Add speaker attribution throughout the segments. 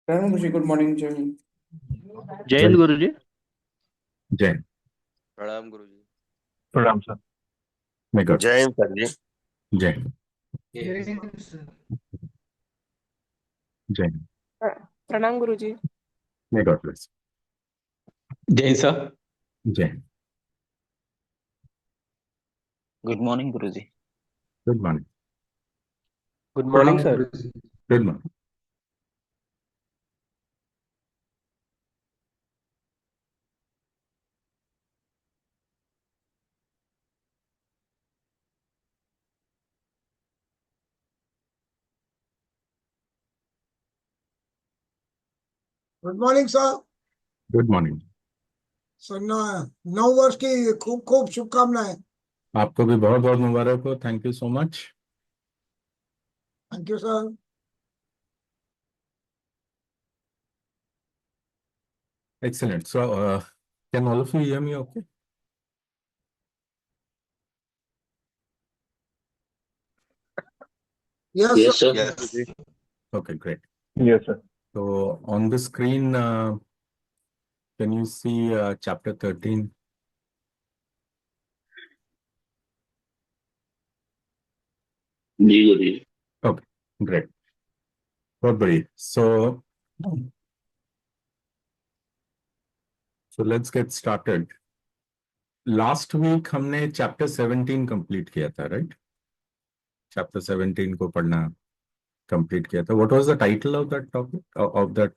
Speaker 1: प्रणाम गुरुजी, good morning. जय हिंद।
Speaker 2: जय
Speaker 3: जय
Speaker 2: हिंद गुरु जी।
Speaker 3: जय
Speaker 4: प्रणाम गुरुजी।
Speaker 2: प्रणाम सर।
Speaker 3: मैं गॉड
Speaker 4: जय
Speaker 3: ब्लेस।
Speaker 4: हिंद सर जी।
Speaker 3: जय हिंद। जय हिंद।
Speaker 5: प्रणाम गुरुजी।
Speaker 3: मैं गॉड ब्लेस।
Speaker 6: जय सर।
Speaker 3: जय हिंद।
Speaker 6: गुड मॉर्निंग गुरुजी।
Speaker 3: Good morning.
Speaker 2: गुड मॉर्निंग
Speaker 7: प्रणाम
Speaker 2: सर।
Speaker 7: गुरुजी।
Speaker 3: Good morning.
Speaker 7: Good morning sir.
Speaker 3: Good morning.
Speaker 7: Sir नव वर्ष की खूब खूब शुभकामनाएं।
Speaker 3: आपको भी बहुत बहुत मुबारक हो। Thank you so much.
Speaker 7: Thank you sir.
Speaker 3: Excellent. So, can all of you hear me okay?
Speaker 7: Yes
Speaker 6: yes
Speaker 7: sir.
Speaker 6: Sir.
Speaker 4: Yes Guruji.
Speaker 3: Okay, great.
Speaker 2: Yes sir.
Speaker 3: So, on the screen, can you see chapter 13?
Speaker 6: जी Guruji.
Speaker 3: Okay, great. बहुत बढ़िया. So let's get started. Last week हमने chapter 17 complete किया था, right? Chapter 17 को पढ़ना complete किया था. What was the title of that topic, of that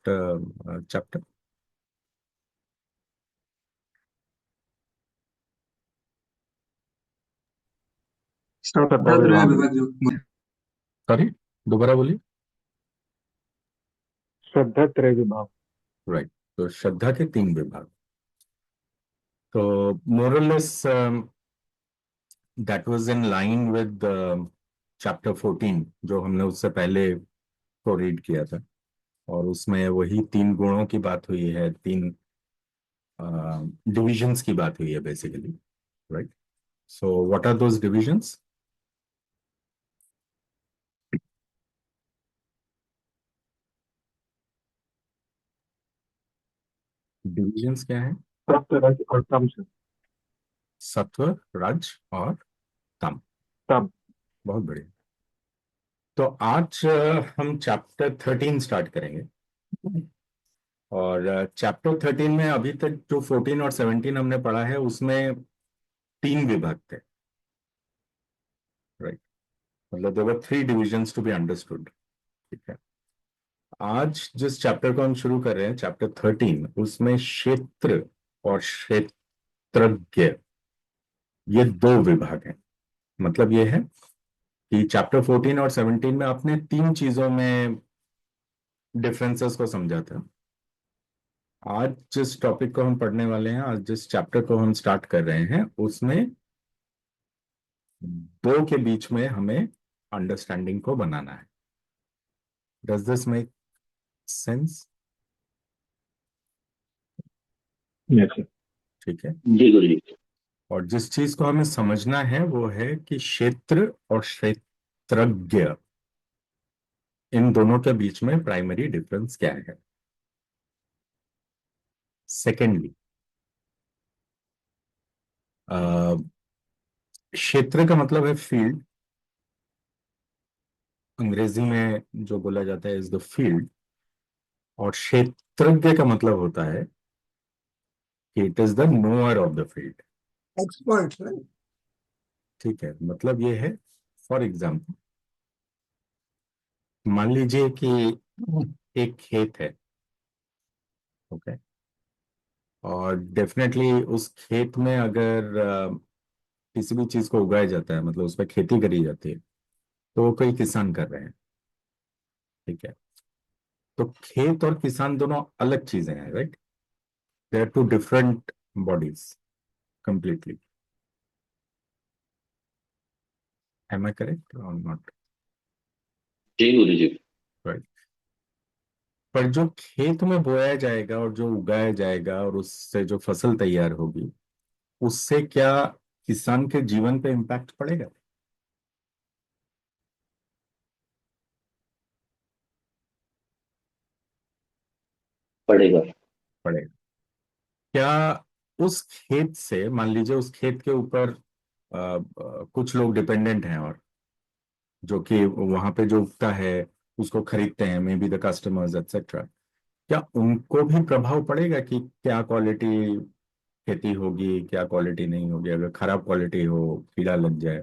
Speaker 3: chapter?
Speaker 2: श्रद्धा
Speaker 7: त्रय
Speaker 2: विभाग।
Speaker 7: विभाग जो
Speaker 3: Sorry, दोबारा बोलिए.
Speaker 2: श्रद्धा त्रय विभाग।
Speaker 3: Right. तो श्रद्धा के 3 विभाग. तो more or less that was in line with chapter 14 जो हमने उससे पहले को रीड किया था. और उसमें वही 3 गुणों की बात हुई है, 3 डिविजन्स की बात हुई है basically, right? So what are those divisions? Divisions क्या है?
Speaker 2: सत्य रज और तम से।
Speaker 3: सत्व, रज और तम.
Speaker 2: तम।
Speaker 3: बहुत बढ़िया. तो आज हम चैप्टर 13 स्टार्ट करेंगे. और चैप्टर 13 में अभी तक जो 14 और 17 हमने पढ़ा है उसमें 3 विभाग थे, राइट? मतलब there were 3 divisions to be understood. ठीक है. आज जिस चैप्टर को हम शुरू कर रहे हैं, चैप्टर 13, उसमें क्षेत्र और क्षेत्रज्ञ, ये 2 विभाग हैं. मतलब ये है कि चैप्टर 14 और 17 में आपने 3 चीजों में डिफरेंसेस को समझा था. आज जिस टॉपिक को हम पढ़ने वाले हैं, आज जिस चैप्टर को हम स्टार्ट कर रहे हैं, उसमें 2 के बीच में हमें अंडरस्टैंडिंग को बनाना है. Does this make sense?
Speaker 2: Yes sir.
Speaker 3: ठीक है.
Speaker 6: जी गुरुजी।
Speaker 3: और जिस चीज को हमें समझना है वो है कि क्षेत्र और क्षेत्रज्ञ, इन दोनों के बीच में प्राइमरी डिफरेंस क्या है. सेकेंडली, क्षेत्र का मतलब है फील्ड. अंग्रेजी में जो बोला जाता है इज द फील्ड. और क्षेत्रज्ञ का मतलब होता है कि it is the knower of the field.
Speaker 7: Expert.
Speaker 3: ठीक है. मतलब ये है, फॉर एग्जाम्पल मान लीजिए कि एक खेत है. ओके. और डेफिनेटली उस खेत में अगर किसी भी चीज को उगाया जाता है, मतलब उस पर खेती करी जाती है, तो वो कोई किसान कर रहे हैं. ठीक है. तो खेत और किसान दोनों अलग चीजें हैं, right? They are two different bodies completely. Am I correct और नॉट?
Speaker 6: जी गुरुजी।
Speaker 3: राइट. पर जो खेत में बोया जाएगा और जो उगाया जाएगा और उससे जो फसल तैयार होगी, उससे क्या किसान के जीवन पे इम्पैक्ट पड़ेगा?
Speaker 6: पड़ेगा।
Speaker 3: पड़ेगा। क्या उस खेत से, मान लीजिए उस खेत के ऊपर कुछ लोग डिपेंडेंट हैं, और जो कि वहां पे जो उगता है उसको खरीदते हैं, may be the customers etcetera, क्या उनको भी प्रभाव पड़ेगा कि क्या क्वालिटी खेती होगी, क्या क्वालिटी नहीं होगी? अगर खराब क्वालिटी हो, कीड़ा लग जाए,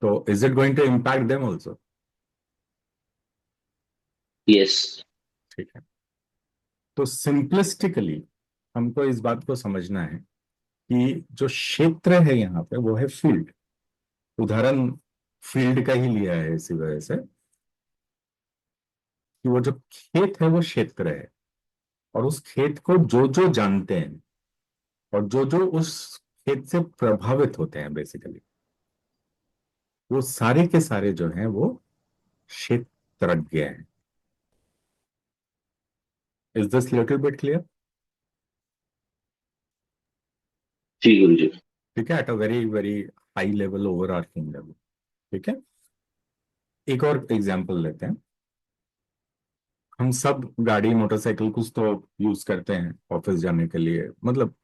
Speaker 3: तो is it going to impact them also?
Speaker 6: Yes.
Speaker 3: ठीक है। तो सिंपलिस्टिकली हमको इस बात को समझना है कि जो क्षेत्र है यहाँ पे वो है फील्ड। उदाहरण फील्ड का ही लिया है इसी वजह से कि वो जो खेत है वो क्षेत्र है, और उस खेत को जो जो जानते हैं और जो जो उस खेत से प्रभावित होते हैं बेसिकली, वो सारे के सारे जो हैं वो क्षेत्रज्ञ हैं। Is this little bit clear?
Speaker 6: जी गुरु जी।
Speaker 3: ठीक है, at a very very high level, over arching level. ठीक है, एक और एग्जांपल लेते हैं। हम सब गाड़ी मोटरसाइकिल कुछ तो यूज करते हैं ऑफिस जाने के लिए, मतलब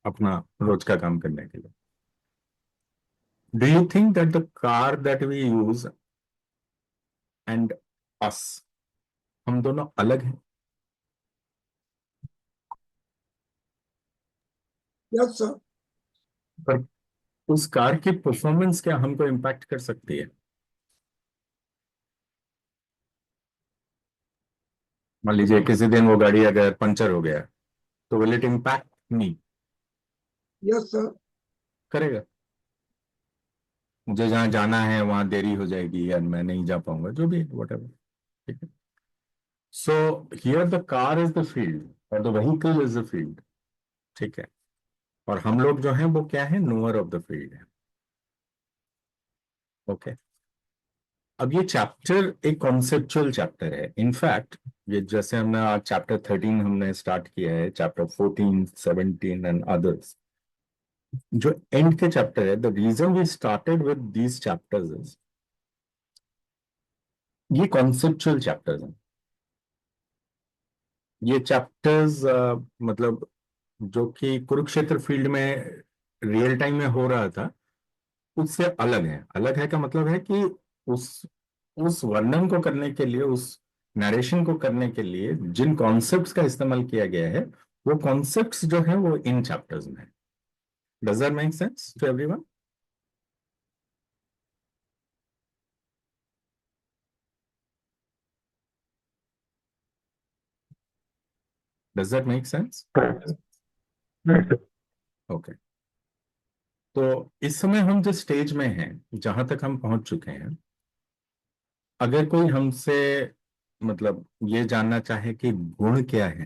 Speaker 3: अपना रोज का काम करने के लिए। Do you think that the car that we use and us, हम दोनों अलग हैं?
Speaker 7: Yes sir.
Speaker 3: पर उस कार की परफॉर्मेंस क्या हमको इम्पैक्ट कर सकती है? मान लीजिए किसी दिन वो गाड़ी अगर पंचर हो गया, तो will it impact me?
Speaker 7: Yes sir.
Speaker 3: करेगा। मुझे जहां जाना है वहां देरी हो जाएगी, या मैं नहीं जा पाऊंगा, जो भी वट एवर। ठीक है। So here the car is the field, और the vehicle is the field. ठीक है। और हम लोग जो हैं वो क्या है? नोअर ऑफ द फील्ड है। ओके। अब ये चैप्टर एक कॉन्सेप्चुअल चैप्टर है। इनफैक्ट ये जैसे हमने आज चैप्टर 13 हमने स्टार्ट किया है, चैप्टर 14, 17 एंड अदर्स, जो एंड के चैप्टर है, the reason we started with these chapters is, ये कॉन्सेप्चुअल चैप्टर्स हैं। ये चैप्टर्स मतलब जो कि कुरुक्षेत्र फील्ड में रियल टाइम में हो रहा था, उससे अलग है। अलग है का मतलब है कि उस उस वर्णन को करने के लिए, उस नरेशन को करने के लिए जिन कॉन्सेप्ट्स का इस्तेमाल किया गया है, वो कॉन्सेप्ट्स जो है वो इन चैप्टर्स में है। Does that make sense to everyone? Does that make sense? Okay. तो इस समय हम जिस स्टेज में हैं, जहां तक हम पहुंच चुके हैं, अगर कोई हमसे मतलब ये जानना चाहे कि गुण क्या है,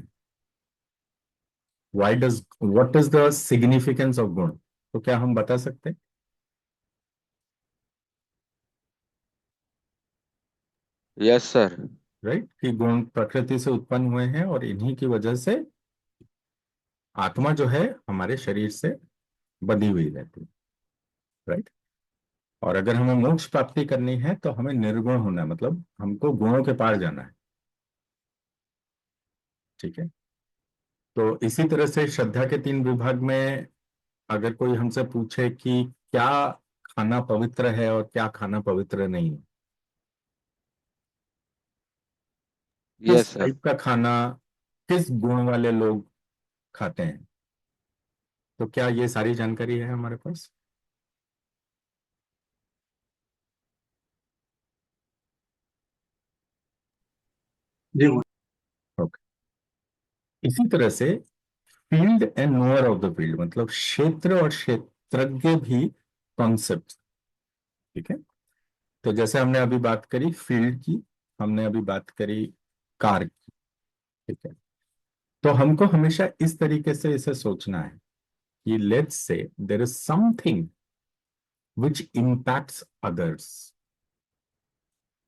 Speaker 3: why does, what is the significance of गुण, तो क्या हम बता सकते हैं?
Speaker 1: Yes sir.
Speaker 3: राइट, कि गुण प्रकृति से उत्पन्न हुए हैं, और इन्हीं की वजह से आत्मा जो है हमारे शरीर से बंधी हुई रहती है। राइट। और अगर हमें मोक्ष प्राप्ति करनी है तो हमें निर्गुण होना है, मतलब हमको गुणों के पार जाना है। ठीक है। तो इसी तरह से श्रद्धा के 3 विभाग में अगर कोई हमसे पूछे कि क्या खाना पवित्र है और क्या खाना पवित्र नहीं है, किस
Speaker 1: यस सर।
Speaker 3: टाइप का खाना किस गुण वाले लोग खाते हैं, तो क्या ये सारी जानकारी है हमारे पास?
Speaker 2: जी।
Speaker 3: ओके। इसी तरह से field and knower of the field, मतलब क्षेत्र और क्षेत्रज्ञ भी कॉन्सेप्ट। ठीक है। तो जैसे हमने अभी बात करी फील्ड की, हमने अभी बात करी कार की। ठीक है। तो हमको हमेशा इस तरीके से इसे सोचना है कि let's say there is something which impacts others,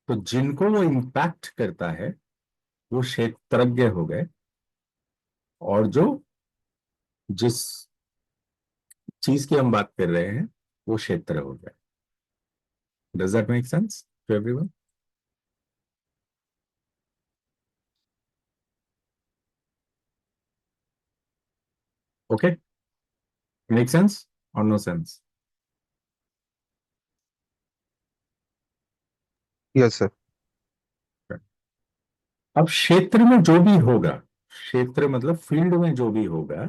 Speaker 3: तो जिनको वो इम्पैक्ट करता है वो क्षेत्रज्ञ हो गए, और जो जिस चीज की हम बात कर रहे हैं वो क्षेत्र हो गया। Does that make sense to everyone? Okay, make sense और नो सेंस?
Speaker 4: Yes sir.
Speaker 3: अब क्षेत्र में जो भी होगा, क्षेत्र मतलब फील्ड में जो भी होगा,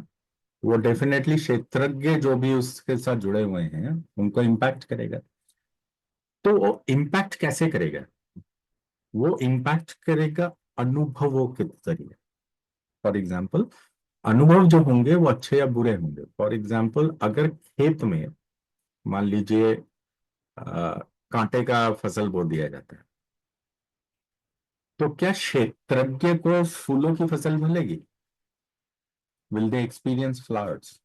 Speaker 3: वो डेफिनेटली क्षेत्रज्ञ जो भी उसके साथ जुड़े हुए हैं उनको इम्पैक्ट करेगा। तो वो इम्पैक्ट कैसे करेगा? वो इम्पैक्ट करेगा अनुभवों के जरिए। फॉर एग्जाम्पल, अनुभव जो होंगे वो अच्छे या बुरे होंगे। फॉर एग्जाम्पल, अगर खेत में मान लीजिए कांटे का फसल बो दिया जाता है, तो क्या क्षेत्रज्ञ को फूलों की फसल मिलेगी? विल दे एक्सपीरियंस फ्लावर्स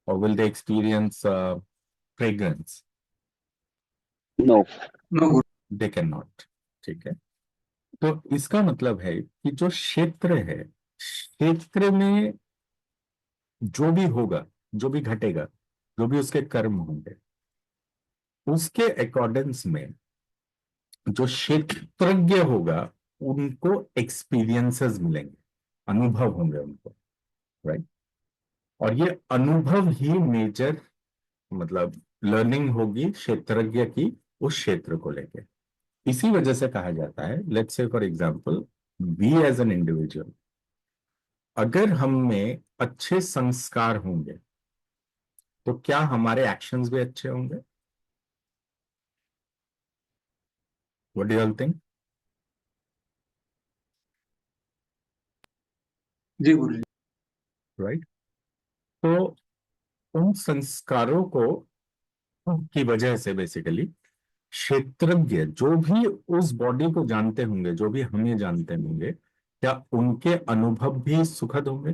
Speaker 3: और will they experience fragrance?
Speaker 6: No.
Speaker 2: No guru
Speaker 3: they can not. ठीक है, तो इसका मतलब है कि जो क्षेत्र है, क्षेत्र में जो भी होगा, जो भी घटेगा, जो भी उसके कर्म होंगे, उसके अकॉर्डेंस में जो क्षेत्रज्ञ होगा उनको एक्सपीरियंसेस मिलेंगे, अनुभव होंगे उनको, राइट? और ये अनुभव ही मेजर मतलब लर्निंग होगी क्षेत्रज्ञ की उस क्षेत्र को लेके। इसी वजह से कहा जाता है, let's say for example, we as an individual, अगर हम में अच्छे संस्कार होंगे तो क्या हमारे एक्शंस भी अच्छे होंगे? What do you think?
Speaker 2: जी गुरु जी।
Speaker 3: राइट? तो उन संस्कारों को की वजह से बेसिकली क्षेत्रज्ञ जो भी उस बॉडी को जानते होंगे, जो भी हमें जानते होंगे, क्या उनके अनुभव भी सुखद होंगे?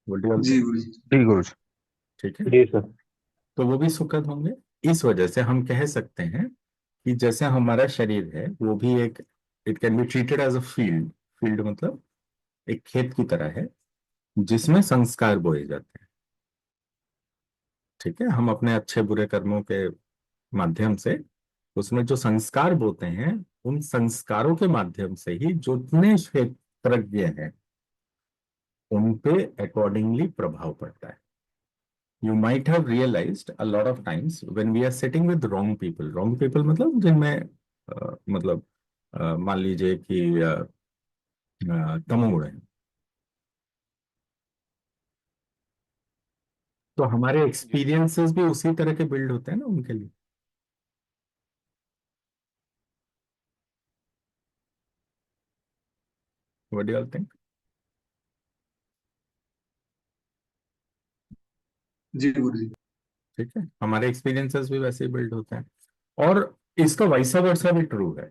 Speaker 3: व्हाट डू यू
Speaker 2: जी
Speaker 3: थिंक?
Speaker 2: गुरु जी।
Speaker 4: जी गुरु जी।
Speaker 3: ठीक है,
Speaker 6: जी सर।
Speaker 3: तो वो भी सुखद होंगे। इस वजह से हम कह सकते हैं कि जैसे हमारा शरीर है वो भी एक, it can be treated as a field. Field मतलब एक खेत की तरह है जिसमें संस्कार बोए जाते हैं। ठीक है, हम अपने अच्छे बुरे कर्मों के माध्यम से उसमें जो संस्कार बोते हैं, उन संस्कारों के माध्यम से ही जितने क्षेत्रज्ञ हैं उन पे अकॉर्डिंगली प्रभाव पड़ता है। You might have realized a lot of times when we are sitting with wrong people, wrong people मतलब जिनमें मतलब मान लीजिए कि तमोगुण है, तो हमारे एक्सपीरियंसेस भी उसी तरह के बिल्ड होते हैं ना उनके लिए। What do you think?
Speaker 2: जी गुरु जी।
Speaker 3: ठीक है, हमारे एक्सपीरियंसेस भी वैसे ही बिल्ड होते हैं। और इसका वैसा वर्सा भी ट्रू है।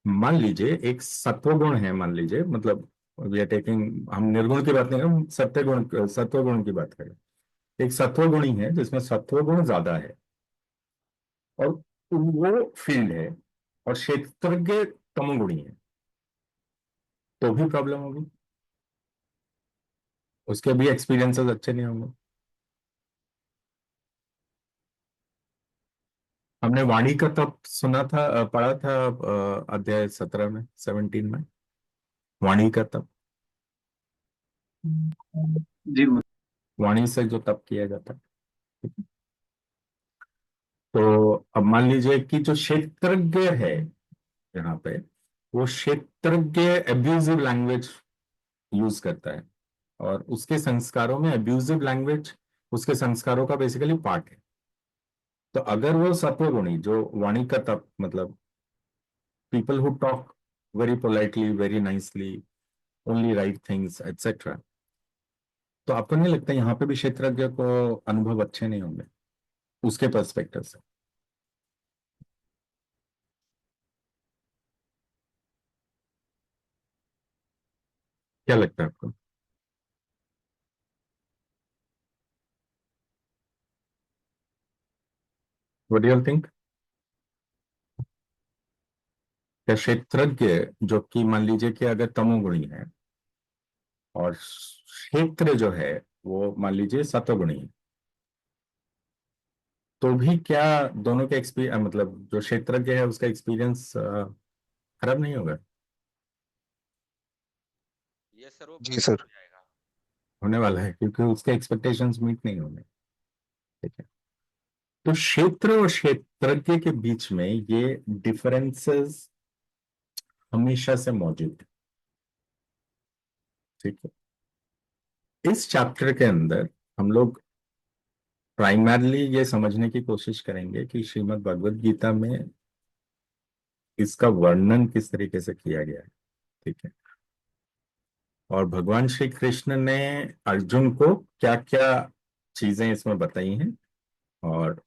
Speaker 3: मान लीजिए एक सत्वगुण है, मान लीजिए मतलब वी आर टेकिंग, हम निर्गुण की बात नहीं कर रहे, हम सत्वगुण, सत्वगुण की बात करें। एक सत्वगुणी है जिसमें सत्वगुण ज्यादा है और वो फील्ड है, और क्षेत्रज्ञ तमोगुणी है, तो भी प्रॉब्लम होगी, उसके भी एक्सपीरियंसेस अच्छे नहीं होंगे। हमने वाणी का तप सुना था, पढ़ा था अध्याय 17 में, 17 में, वाणी का तप।
Speaker 2: जी गुरु।
Speaker 3: वाणी से जो तप किया जाता है। तो अब मान लीजिए कि जो क्षेत्रज्ञ है यहाँ पे, वो क्षेत्रज्ञ एब्यूजिव लैंग्वेज यूज करता है, और उसके संस्कारों में एब्यूजिव लैंग्वेज उसके संस्कारों का बेसिकली पार्ट है। तो अगर वो सत्वगुणी जो वाणी का तप मतलब people who talk very politely, very nicely, only right things etcetera, तो आपको नहीं लगता यहाँ पे भी क्षेत्रज्ञ को अनुभव अच्छे नहीं होंगे उसके पर्सपेक्टिव से? क्या लगता है आपको? What do you think? क्या क्षेत्रज्ञ जो कि मान लीजिए कि अगर तमोगुणी है, और क्षेत्र जो है वो मान लीजिए सत्वगुणी है, तो भी क्या दोनों के एक्सपीरियंस, मतलब जो क्षेत्रज्ञ है उसका एक्सपीरियंस खराब नहीं होगा?
Speaker 1: यस सर, वो
Speaker 4: जी
Speaker 1: बेहतर
Speaker 4: सर।
Speaker 1: हो जाएगा।
Speaker 3: होने वाला है, क्योंकि उसके एक्सपेक्टेशंस मीट नहीं होंगे। ठीक है। तो क्षेत्र और क्षेत्रज्ञ के बीच में ये डिफरेंसेस हमेशा से मौजूद है। ठीक है। इस चैप्टर के अंदर हम लोग प्राइमरली ये समझने की कोशिश करेंगे कि श्रीमद् भगवद गीता में इसका वर्णन किस तरीके से किया गया है। ठीक है। और भगवान श्री कृष्ण ने अर्जुन को क्या क्या चीजें इसमें बताई हैं, और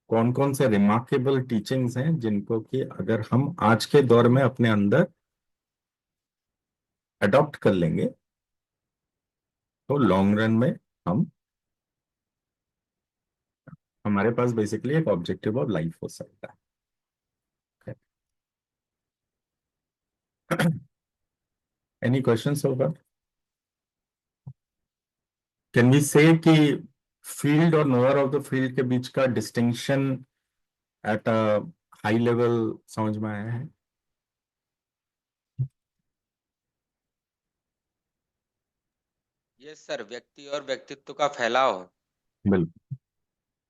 Speaker 3: कौन कौन से रिमार्केबल टीचिंग्स हैं जिनको कि अगर हम आज के दौर में अपने अंदर अडॉप्ट कर लेंगे तो लॉन्ग रन में हम हमारे पास बेसिकली एक ऑब्जेक्टिव ऑफ लाइफ हो सकता है। एनी क्वेश्चंस होगा? कैन वी से कि फील्ड और नोअर ऑफ द फील्ड के बीच का distinction at a high level समझ में आया है?
Speaker 1: यस सर, व्यक्ति और व्यक्तित्व का फैलाव।
Speaker 3: बिल्कुल,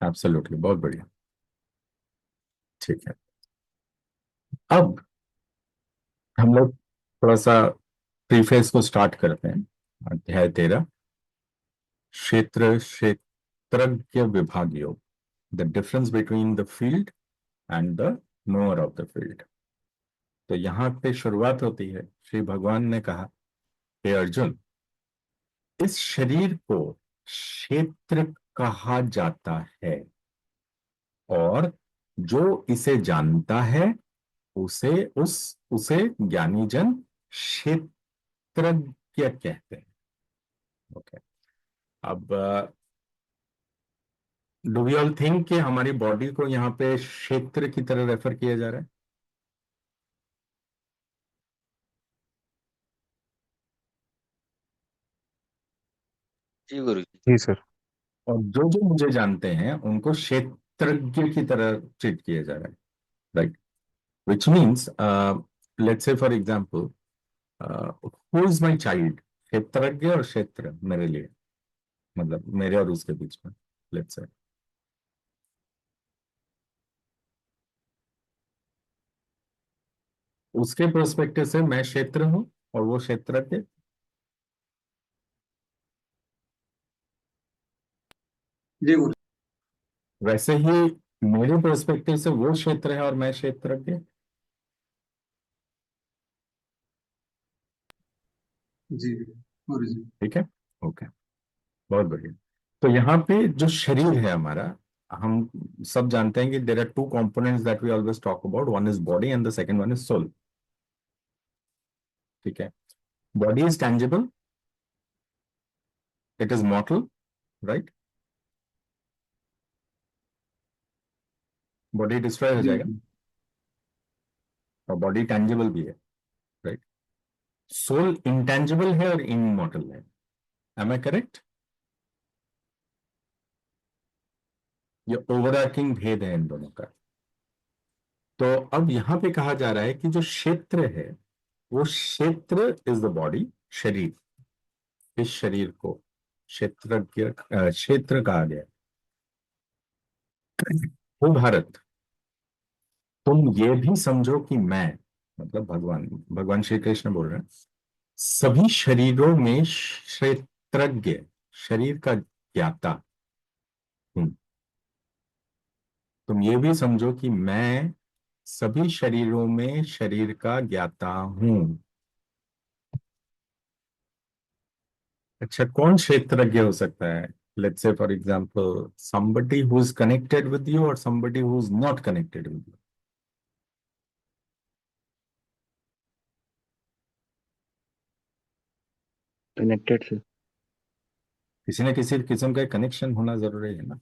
Speaker 3: एब्सोल्युटली, बहुत बढ़िया। ठीक है। अब हम लोग थोड़ा सा प्रीफेस को स्टार्ट करते हैं। अध्याय 13, क्षेत्र क्षेत्रज्ञ विभाग योग, the difference between the field and the knower of the field. तो यहाँ पे शुरुआत होती है, श्री भगवान ने कहा, हे अर्जुन, इस शरीर को क्षेत्र कहा जाता है, और जो इसे जानता है उसे ज्ञानी जन क्षेत्रज्ञ कहते हैं। ओके। अब डू वी ऑल थिंक कि हमारी बॉडी को यहाँ पे क्षेत्र की तरह रेफर किया जा रहा है?
Speaker 1: जी गुरु जी।
Speaker 4: जी सर।
Speaker 3: और जो जो मुझे जानते हैं उनको क्षेत्रज्ञ की तरह ट्रीट किया जा रहा है, right? Which means, let's say for example, who is my child, क्षेत्रज्ञ और क्षेत्र मेरे लिए, मतलब मेरे और उसके बीच में, लेट्स से उसके प्रोस्पेक्टिव से मैं क्षेत्र हूं और वो क्षेत्रज्ञ।
Speaker 2: जी गुरु
Speaker 3: वैसे ही मेरे प्रोस्पेक्टिव से वो क्षेत्र है और मैं क्षेत्रज्ञ।
Speaker 2: जी गुरु जी।
Speaker 3: ठीक है। ओके, बहुत बढ़िया। तो यहाँ पे जो शरीर है हमारा, हम सब जानते हैं कि there are two components that we always talk about, one is body and the second one is soul. ठीक है। Body is tangible, it is mortal, right? Body destroy हो
Speaker 2: जी
Speaker 3: जाएगा, और बॉडी टैंजिबल भी है, राइट? सोल इंटैंजिबल है और इमॉर्टल है। Am I correct? ये ओवरआर्चिंग भेद है इन दोनों का। तो अब यहां पे कहा जा रहा है कि जो क्षेत्र है, वो क्षेत्र इज द बॉडी, शरीर। इस शरीर को क्षेत्र कहा गया। वो भारत, तुम ये भी समझो कि मैं, मतलब भगवान भगवान श्री कृष्ण बोल रहे हैं, सभी शरीरों में क्षेत्रज्ञ, शरीर का ज्ञाता हूं। तुम ये भी समझो कि मैं सभी शरीरों में शरीर का ज्ञाता हूं। अच्छा, कौन क्षेत्रज्ञ हो सकता है? Let's say for example somebody who is connected with you or somebody who is not connected with you.
Speaker 6: Connected से।
Speaker 3: किसी न किसी किस्म का कनेक्शन होना जरूरी है ना।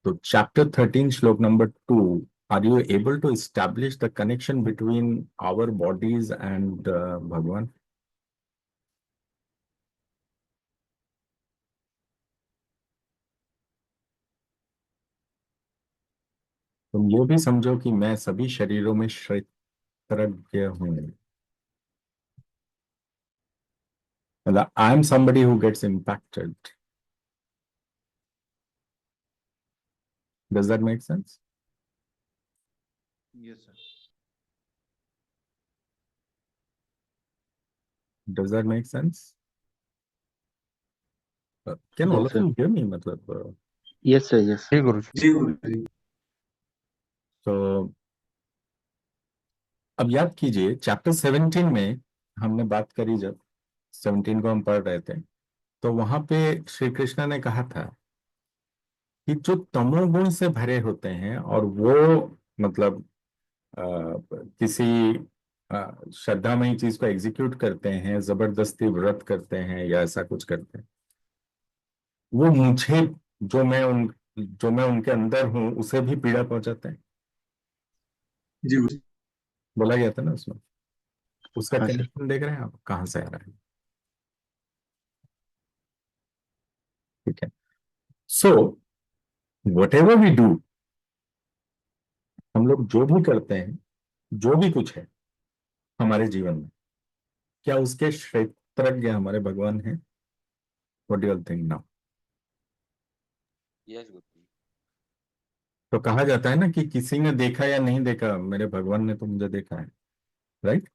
Speaker 3: तो चैप्टर 13 श्लोक number 2, are you able to establish the connection between our bodies and भगवान? तुम ये भी समझो कि मैं सभी शरीरों में क्षेत्रज्ञ हूं, मतलब I am somebody who gets impacted. Does that make sense?
Speaker 2: Yes, sir.
Speaker 3: Does that make sense? Can all
Speaker 6: Yes,
Speaker 3: of
Speaker 6: sir.
Speaker 3: you hear me? मतलब
Speaker 6: Yes, sir. Yes.
Speaker 4: जी गुरुजी।
Speaker 2: जी गुरुजी।
Speaker 3: तो अब याद कीजिए चैप्टर 17 में हमने बात करी, जब 17 को हम पढ़ रहे थे, तो वहां पे श्री कृष्ण ने कहा था कि जो तमोगुण से भरे होते हैं और वो मतलब किसी श्रद्धामयी चीज को एग्जीक्यूट करते हैं, जबरदस्ती व्रत करते हैं या ऐसा कुछ करते हैं, वो मुझे, जो मैं उनके अंदर हूं, उसे भी पीड़ा पहुंचाते हैं।
Speaker 2: जी गुरुजी।
Speaker 3: बोला गया था ना उसमें। उसका
Speaker 6: हाँ सर।
Speaker 3: कनेक्शन देख रहे हैं आप कहाँ से आ रहा है? ठीक है। So whatever we do, हम लोग जो भी करते हैं, जो भी कुछ है हमारे जीवन में, क्या उसके क्षेत्रज्ञ हमारे भगवान हैं? What do you think now?
Speaker 1: Yes गुरुजी।
Speaker 3: तो कहा जाता है ना कि किसी ने देखा या नहीं देखा, मेरे भगवान ने तो मुझे देखा है, राइट?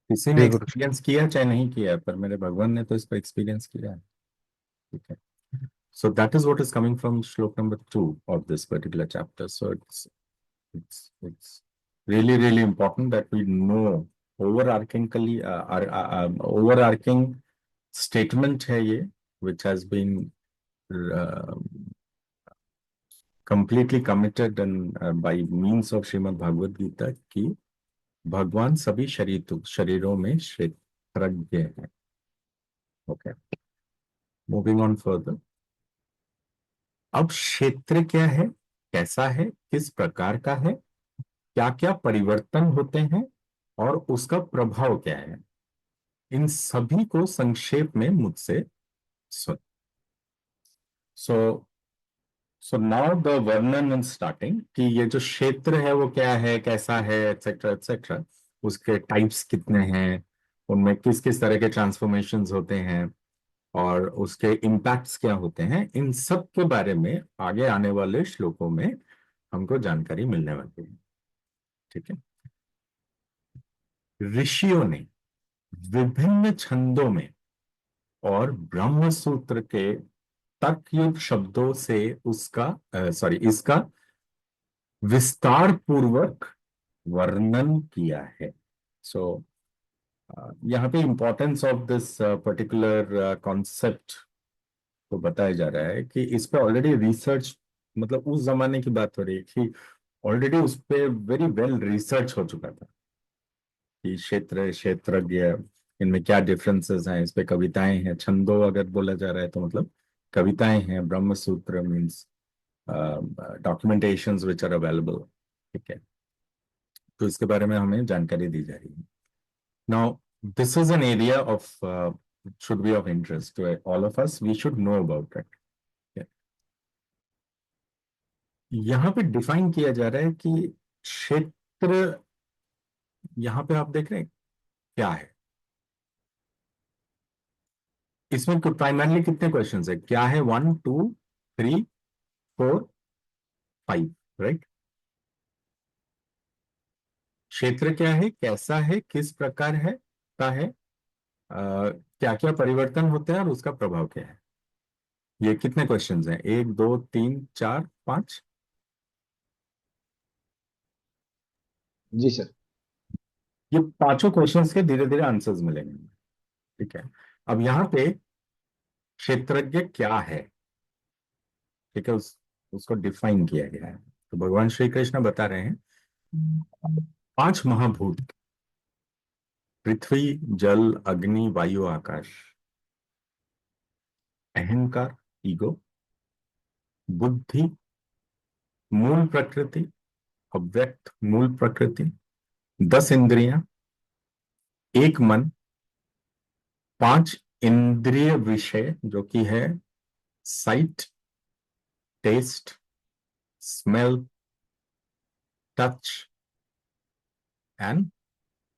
Speaker 3: किसी ने
Speaker 4: जी गुरुजी।
Speaker 3: एक्सपीरियंस किया चाहे नहीं किया, पर मेरे भगवान ने तो इसको एक्सपीरियंस किया है। ठीक है। So that is what is coming from shlok number 2 of this particular chapter. So it's really really important that we know overarchingly overarching statement है ये, which has been uh, completely committed and by means of Srimad Bhagavad Gita कि भगवान सभी शरीरों में क्षेत्रज्ञ है। Okay, moving on further. अब क्षेत्र क्या है, कैसा है, किस प्रकार का है, क्या क्या परिवर्तन होते हैं और उसका प्रभाव क्या है, इन सभी को संक्षेप में मुझसे सुन। सो सो नाउ द वर्णन इन स्टार्टिंग कि ये जो क्षेत्र है वो क्या है, कैसा है, एटसेट्रा एटसेट्रा, उसके टाइप्स कितने हैं, उनमें किस किस तरह के ट्रांसफॉर्मेशंस होते हैं और उसके इम्पैक्ट्स क्या होते हैं, इन सब के बारे में आगे आने वाले श्लोकों में हमको जानकारी मिलने वाली है। ठीक है। ऋषियों ने विभिन्न छंदों में और ब्रह्म सूत्र के तर्कयुक्त शब्दों से इसका विस्तार पूर्वक वर्णन किया है। सो यहाँ पे importance of this particular concept को बताया जा रहा है कि इस पे ऑलरेडी रिसर्च, मतलब उस जमाने की बात हो रही है कि ऑलरेडी उस पे वेरी वेल रिसर्च हो चुका था कि क्षेत्रज्ञ, इनमें क्या डिफरेंसेस हैं, इस पे कविताएं हैं, छंदो अगर बोला जा रहा है तो मतलब कविताएं हैं, Brahma Sutra means documentations which are available. ठीक है। तो इसके बारे में हमें जानकारी दी जा रही है। Now this is an area of should be of interest to all of us. We should know about it. Okay. यहाँ पे डिफाइन किया जा रहा है कि क्षेत्र, यहाँ पे आप देख रहे हैं क्या है, इसमें प्राइमरली कितने क्वेश्चंस है, क्या है, 1 2 3 4 5, राइट? क्षेत्र क्या है, कैसा है, किस प्रकार है, का है, क्या क्या परिवर्तन होते हैं और उसका प्रभाव क्या है। ये कितने क्वेश्चंस हैं, 1 2 3 4 5?
Speaker 6: जी सर।
Speaker 3: ये पांचों क्वेश्चंस के धीरे धीरे आंसर्स मिलेंगे। ठीक है। अब यहाँ पे क्षेत्रज्ञ क्या है, ठीक है, उसको डिफाइन किया गया है। तो भगवान श्री कृष्ण बता रहे हैं 5 महाभूत, पृथ्वी, जल, अग्नि, वायु, आकाश, अहंकार, ईगो, बुद्धि, मूल प्रकृति, अव्यक्त मूल प्रकृति, 10 इंद्रियां, एक मन, 5 इंद्रिय विषय जो कि है sight, taste, smell, touch, and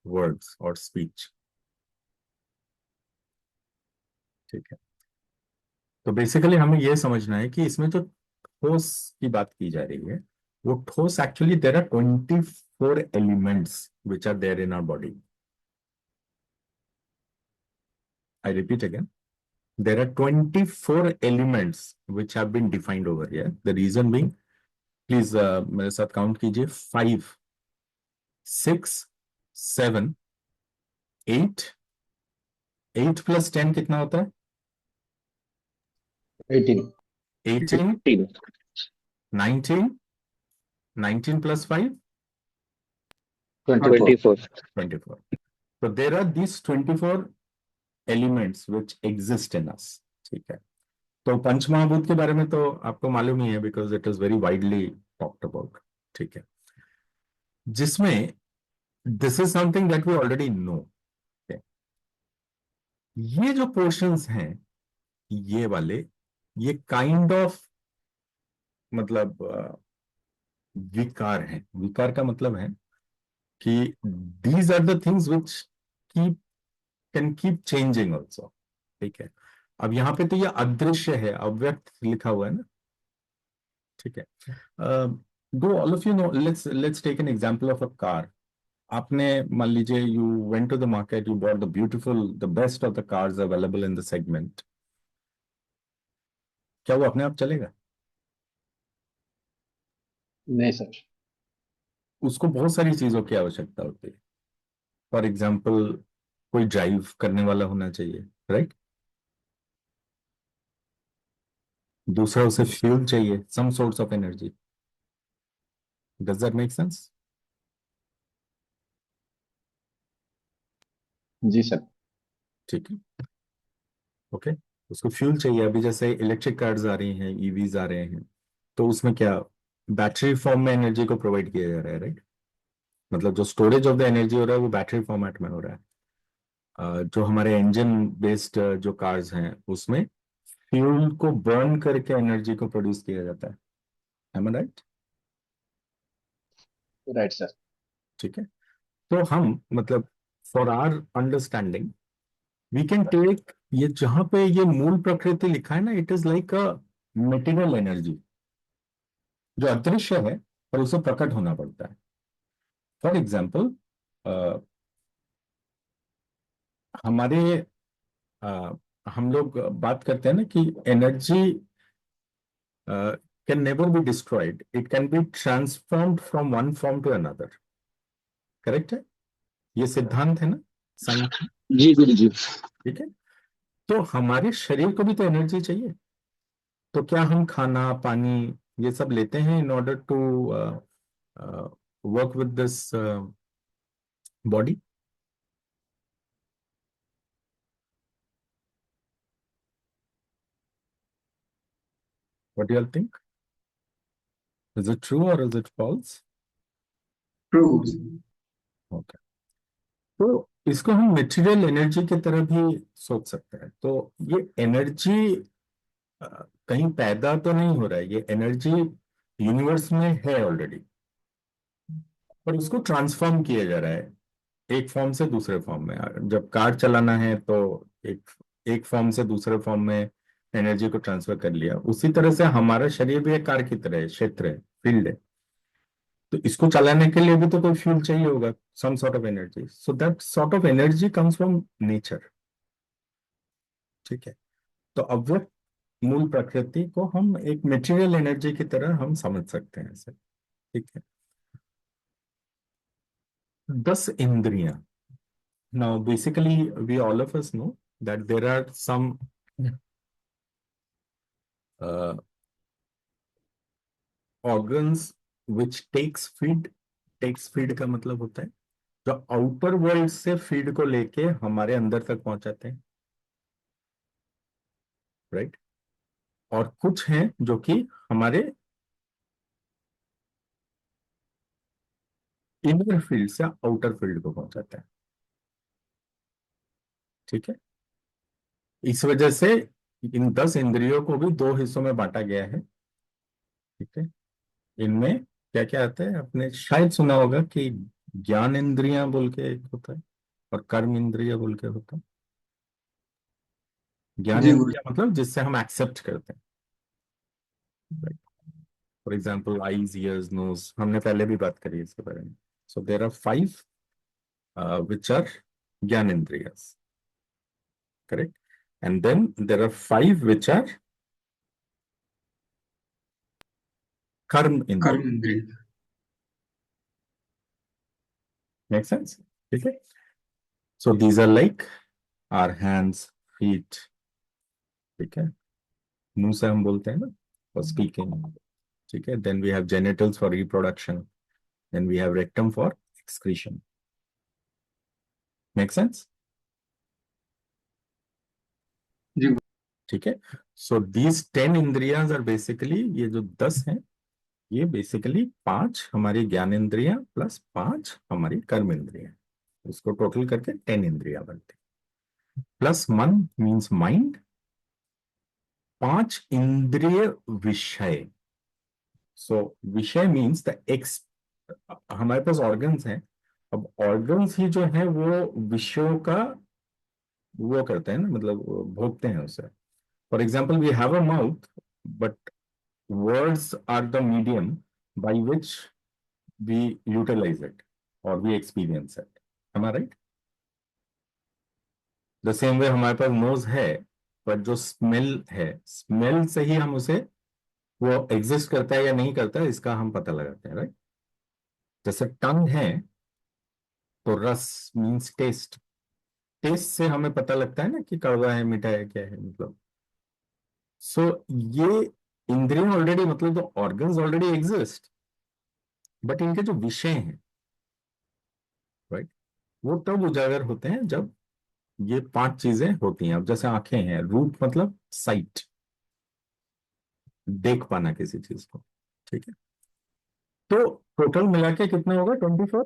Speaker 3: words or speech. ठीक है, तो बेसिकली हमें यह समझना है कि इसमें जो ठोस की बात की जा रही है, वो ठोस actually there are 24 elements which are there in our body. I repeat again. There are 24 elements which have been defined over here. The reason being, please मेरे साथ काउंट कीजिए. 5, 6, 7, 8. 8 + 10 कितना होता है?
Speaker 6: 18.
Speaker 3: 18. 19. 19 + 5.
Speaker 6: 24.
Speaker 3: 24. So there are these 24 elements which exist in us. ठीक है, तो पंचमहाभूत के बारे में तो आपको मालूम ही है, because it is very widely talked about. ठीक है, जिसमें this is something that we already know. ये जो पोर्शंस हैं, ये वाले, ये काइंड ऑफ मतलब विकार हैं. विकार का मतलब है कि these are the things which keep can keep changing also. ठीक है, अब यहाँ पे तो ये अदृश्य है, अव्यक्त लिखा हुआ है ना. ठीक है, do all of you know, let's take an example of a car. आपने मान लीजिए you went to the market, you bought the best of the cars available in the segment. क्या वो अपने आप चलेगा?
Speaker 6: नहीं सर.
Speaker 3: उसको बहुत सारी चीजों की आवश्यकता होती है. फॉर एग्जाम्पल, कोई ड्राइव करने वाला होना चाहिए, राइट? दूसरा, उसे फ्यूल चाहिए, some source of energy. Does that make sense?
Speaker 6: जी सर.
Speaker 3: ठीक है, ओके. उसको फ्यूल चाहिए. अभी जैसे इलेक्ट्रिक कार्स आ रही हैं, ईवीज आ रहे हैं, तो उसमें क्या बैटरी फॉर्म में एनर्जी को प्रोवाइड किया जा रहा है, राइट? मतलब जो स्टोरेज ऑफ द एनर्जी हो रहा है वो बैटरी फॉर्मेट में हो रहा है. जो हमारे इंजन बेस्ड जो कार्स हैं, उसमें फ्यूल को बर्न करके एनर्जी को प्रोड्यूस किया जाता है. Am I right?
Speaker 6: Right sir.
Speaker 3: ठीक है, तो हम मतलब for our understanding we can take ये, जहां पे ये मूल प्रकृति लिखा है ना, it is like a material energy जो अदृश्य है, पर उसे प्रकट होना पड़ता है. फॉर एग्जाम्पल, हमारे हम लोग बात करते हैं ना कि energy can never be destroyed, it can be transformed from one form to another. Correct है? ये सिद्धांत है ना साइंस.
Speaker 6: जी गुरु जी.
Speaker 3: ठीक है, तो हमारे शरीर को भी तो एनर्जी चाहिए. तो क्या हम खाना पानी ये सब लेते हैं in order to work with this body? What do you think? Is it true और is it false?
Speaker 2: True.
Speaker 3: Okay, तो इसको हम मेटीरियल एनर्जी की तरह भी सोच सकते हैं. तो ये एनर्जी कहीं पैदा तो नहीं हो रहा है, ये एनर्जी यूनिवर्स में है ऑलरेडी, पर उसको ट्रांसफॉर्म किया जा रहा है एक फॉर्म से दूसरे फॉर्म में. जब कार चलाना है तो एक एक फॉर्म से दूसरे फॉर्म में एनर्जी को ट्रांसफर कर लिया. उसी तरह से हमारा शरीर भी एक कार की तरह है, क्षेत्र है, फील्ड है. तो इसको चलाने के लिए भी तो कोई फ्यूल चाहिए होगा, some sort of energy. So that sort of energy comes from nature. ठीक है, तो अव्यक्त मूल प्रकृति को हम एक मेटीरियल एनर्जी की तरह हम समझ सकते हैं ऐसे. ठीक है, 10 इंद्रियां. Now basically we all of us know that there are some organs which takes feed का मतलब होता है जो आउटर वर्ल्ड से फीड को लेके हमारे अंदर तक पहुंचाते हैं, राइट? और कुछ हैं जो कि हमारे इनर फील्ड से आउटर फील्ड को पहुंचाते हैं. ठीक है, इस वजह से इन 10 इंद्रियों को भी 2 हिस्सों में बांटा गया है, ठीक है। इनमें क्या क्या आता है, आपने शायद सुना होगा कि ज्ञान इंद्रियां बोल के एक होता है और कर्म इंद्रिय बोल के होता है। ज्ञान
Speaker 2: जी गुरु
Speaker 3: इंद्रिय मतलब जिससे हम एक्सेप्ट करते हैं, for example eyes, ears, nose, हमने पहले भी बात करी है इसके बारे में। So there are 5 which are ज्ञान इंद्रियस, correct, and then there are 5 which are कर्म इंद्रिय।
Speaker 2: कर्म इंद्रिय।
Speaker 3: Make sense? ठीक है। So these are like our hands, feet, ठीक है, मुंह से हम बोलते हैं ना for speaking, ठीक है। Then we have genitals for reproduction, then we have rectum for excretion. Make sense?
Speaker 2: जी गुरु।
Speaker 3: ठीक है। So these 10 इंद्रियां are basically, ये जो 10 हैं, ये बेसिकली 5 हमारी ज्ञान इंद्रियां प्लस 5 हमारी कर्म इंद्रियां, इसको टोटल करके 10 इंद्रियां बनती। प्लस मन मीन्स माइंड, 5 इंद्रिय विषय। सो विषय मीन्स द एक्स, हमारे पास ऑर्गन्स हैं, अब ऑर्गन्स ही जो है वो विषयों का वो करते हैं ना, मतलब भोगते हैं उसे। For example we have a mouth, but words are the medium by which we utilize it or we experience it. Am I right? The same way हमारे पास नोज है, पर जो स्मेल है, स्मेल से ही हम उसे, वो एग्जिस्ट करता है या नहीं करता है इसका हम पता लगाते हैं, राइट। जैसे टंग है तो रस मीन्स टेस्ट, टेस्ट से हमें पता लगता है ना कि कड़वा है, मीठा है, क्या है, मतलब। सो ये इंद्रियां ऑलरेडी, मतलब तो ऑर्गन्स ऑलरेडी एग्जिस्ट, बट इनके जो विषय हैं, राइट, वो तब उजागर होते हैं जब ये 5 चीजें होती हैं। अब जैसे आंखें हैं, रूप मतलब साइट, देख पाना किसी चीज को, ठीक है। तो टोटल मिला के कितना होगा, 24।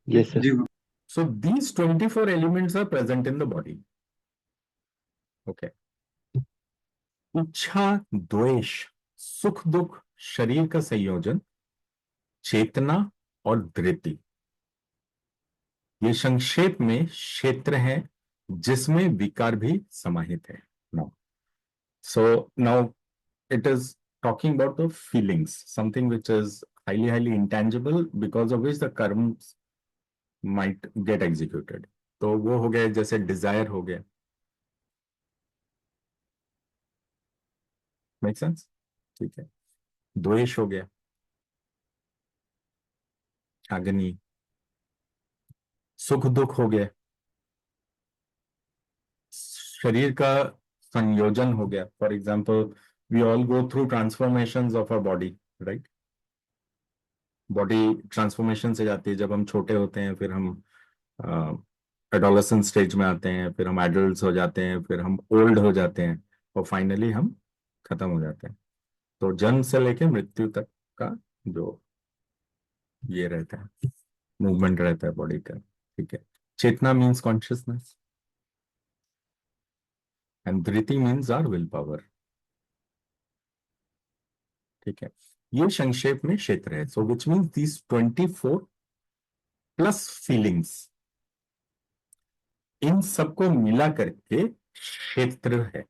Speaker 6: Yes, sir.
Speaker 2: जी गुरु।
Speaker 3: So these 24 elements are present in the body, okay. इच्छा, द्वेष, सुख दुख, शरीर का संयोजन, चेतना और धृति, ये संक्षेप में क्षेत्र है जिसमें विकार भी समाहित है। Now, so now it is talking about the feelings, something which is highly intangible, because of which the karmas might get executed. तो वो हो गया, जैसे डिजायर हो गया, मेक सेंस, ठीक है। द्वेष हो गया, अग्नि। सुख दुख हो गया, शरीर का संयोजन हो गया। For example we all go through transformation of our body, right. Body transformation से जाती है, जब हम छोटे होते हैं, फिर हम एडोलेसेंट स्टेज में आते हैं, फिर हम एडल्ट्स हो जाते हैं, फिर हम ओल्ड हो जाते हैं, और फाइनली हम खत्म हो जाते हैं। तो जन्म से लेके मृत्यु तक का जो ये रहता है, मूवमेंट रहता है बॉडी का, ठीक है। चेतना मीन्स कॉन्शियसनेस, एंड धृति मीन्स आर विल पावर, ठीक है। ये संक्षेप में क्षेत्र है। So which means this 24 plus feelings, इन सबको मिला करके क्षेत्र है,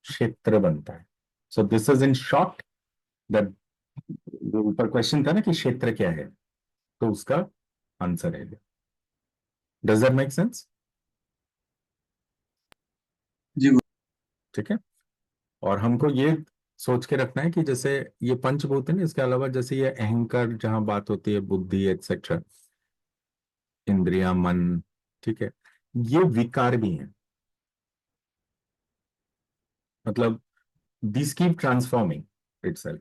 Speaker 3: क्षेत्र बनता है। So this is in short that, ऊपर क्वेश्चन था ना कि क्षेत्र क्या है, तो उसका आंसर है। Does that make sense?
Speaker 2: जी गुरु।
Speaker 3: ठीक है। और हमको ये सोच के रखना है कि जैसे ये पंचभूत है ना, इसके अलावा जैसे ये अहंकार जहां बात होती है, बुद्धि एक्सेट्रा, इंद्रिया, मन, ठीक है, ये विकार भी हैं, मतलब दिस कीप ट्रांसफॉर्मिंग इटसेल्फ,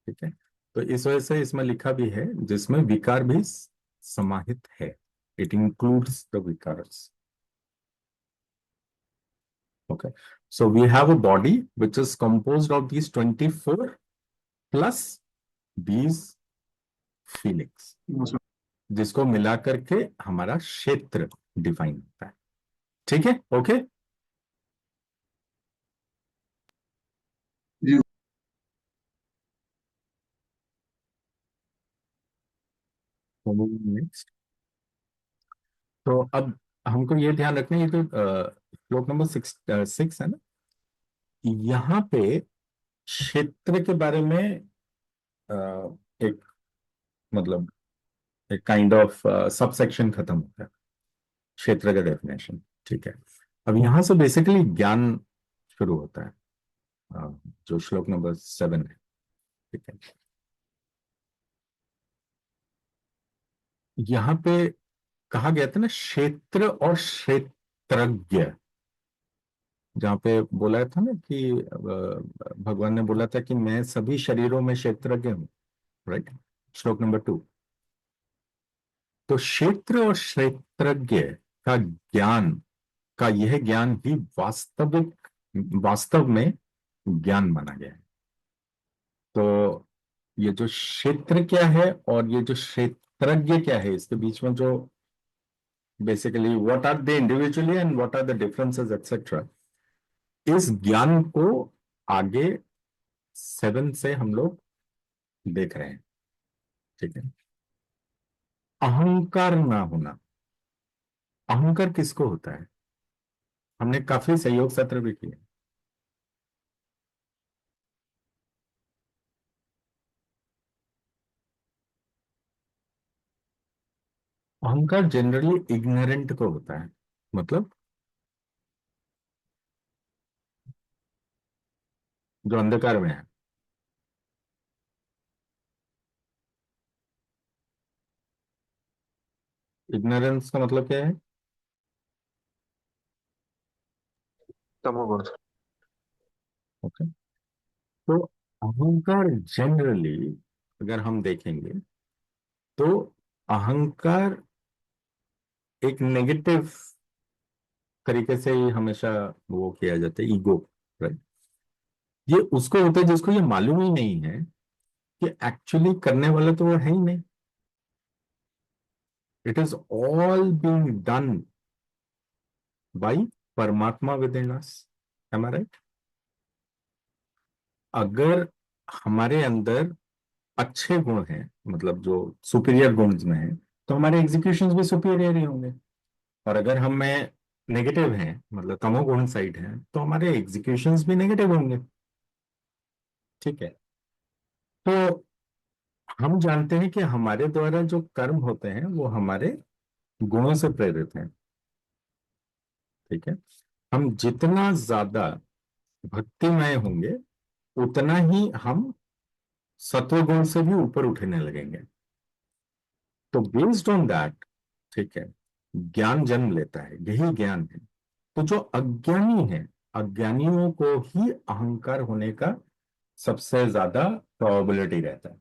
Speaker 3: ठीक है। तो इस वजह से इसमें लिखा भी है जिसमें विकार भी समाहित है, इट इंक्लूड्स द विकार्स, okay. So we have a body which is composed of these 24 plus these feelings, जिसको मिला करके हमारा क्षेत्र डिफाइन होता है। ठीक है, ओके।
Speaker 2: जी
Speaker 3: नेक्स्ट। तो अब हमको ये ध्यान रखना है, ये तो श्लोक नंबर 6 है ना, यहाँ पे क्षेत्र के बारे में एक मतलब एक काइंड ऑफ सबसेक्शन खत्म होता है, क्षेत्र का डेफिनेशन। ठीक है, अब यहां से बेसिकली ज्ञान शुरू होता है, जो श्लोक नंबर 7 है। ठीक है, यहाँ पे कहा गया था ना क्षेत्र और क्षेत्रज्ञ, जहाँ पे बोला था ना कि भगवान ने बोला था कि मैं सभी शरीरों में क्षेत्रज्ञ हूँ, राइट, श्लोक नंबर 2। तो क्षेत्र और क्षेत्रज्ञ का ज्ञान का यह ज्ञान ही वास्तव में ज्ञान माना गया है। तो ये जो क्षेत्र क्या है और ये जो क्षेत्रज्ञ क्या है, इसके बीच में जो basically what are they individually and what are the differences etcetera, इस ज्ञान को आगे 7 से हम लोग देख रहे हैं। ठीक है, अहंकार ना होना। अहंकार किसको होता है? हमने काफी सहयोग सत्र भी किए। अहंकार जनरली इग्नोरेंट को होता है, मतलब जो अंधकार में है। इग्नोरेंस का मतलब क्या है?
Speaker 6: तमोगुण।
Speaker 3: ओके, तो अहंकार जनरली अगर हम देखेंगे तो अहंकार एक नेगेटिव तरीके से ही हमेशा वो किया जाता है, ईगो, राइट। ये उसको होता है जिसको ये मालूम ही नहीं है कि एक्चुअली करने वाला तो वो है ही नहीं। It is all being done by परमात्मा within us. Am I right? अगर हमारे अंदर अच्छे गुण हैं, मतलब जो सुपीरियर गुण में हैं, तो हमारे एग्जीक्यूशंस भी सुपीरियर ही होंगे। और अगर हम में नेगेटिव हैं, मतलब तमोगुण साइड है, तो हमारे एग्जीक्यूशंस भी नेगेटिव होंगे। ठीक है, तो हम जानते हैं कि हमारे द्वारा जो कर्म होते हैं वो हमारे गुणों से प्रेरित हैं। ठीक है, हम जितना ज्यादा भक्तिमय होंगे उतना ही हम सत्वगुण से भी ऊपर उठने लगेंगे। तो बेस्ड ऑन दैट, ठीक है, ज्ञान जन्म लेता है, यही ज्ञान है। तो जो अज्ञानी है, अज्ञानियों को ही अहंकार होने का सबसे ज्यादा प्रोबेबिलिटी रहता है।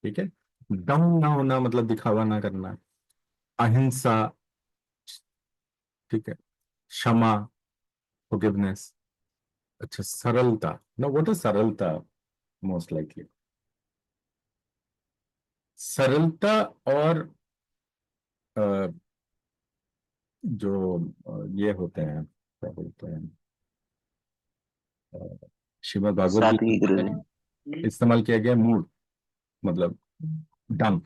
Speaker 3: ठीक है, दम ना होना मतलब दिखावा ना करना, अहिंसा, ठीक है, क्षमा, फॉरगिवनेस, अच्छा सरलता। ना व्हाट इज सरलता? मोस्ट लाइकली सरलता और अ, जो ये होते हैं, क्या बोलते हैं, श्रीमद् भागवत
Speaker 6: सात्विक
Speaker 3: गीता
Speaker 6: गुरु
Speaker 3: में इस्तेमाल किया गया मूड, मतलब डम।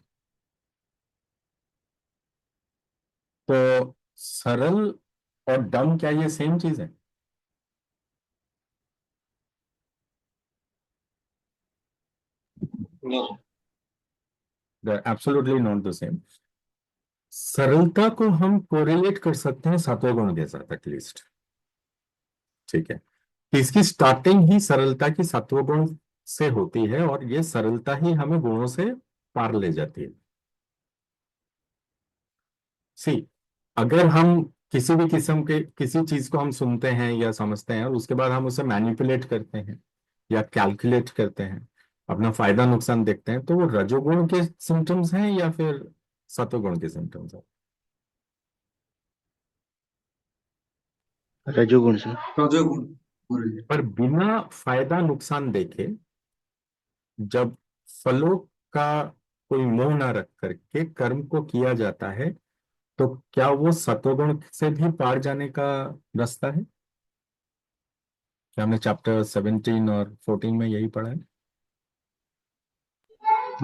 Speaker 3: तो सरल और डम क्या ये सेम चीज है?
Speaker 6: नहीं।
Speaker 3: They are absolutely not the same. सरलता को हम कोरिलेट कर सकते हैं सातवें गुण के साथ एटलीस्ट। ठीक है, तो इसकी स्टार्टिंग ही सरलता की सातवें गुण से होती है और ये सरलता ही हमें गुणों से पार ले जाती है। सी, अगर हम किसी भी किस्म के किसी चीज को हम सुनते हैं या समझते हैं और उसके बाद हम उसे मैनिपुलेट करते हैं या कैलकुलेट करते हैं, अपना फायदा नुकसान देखते हैं, तो वो रजोगुण के सिम्टम्स हैं या फिर सत्वगुण के सिम्टम्स हैं?
Speaker 6: रजोगुण से।
Speaker 2: रजोगुण गुरु जी।
Speaker 3: पर बिना फायदा नुकसान देखे जब फलों का कोई मोह ना रख करके कर्म को किया जाता है, तो क्या वो सत्वगुण से भी पार जाने का रास्ता है? क्या हमने चैप्टर 17 और 14 में यही पढ़ा है?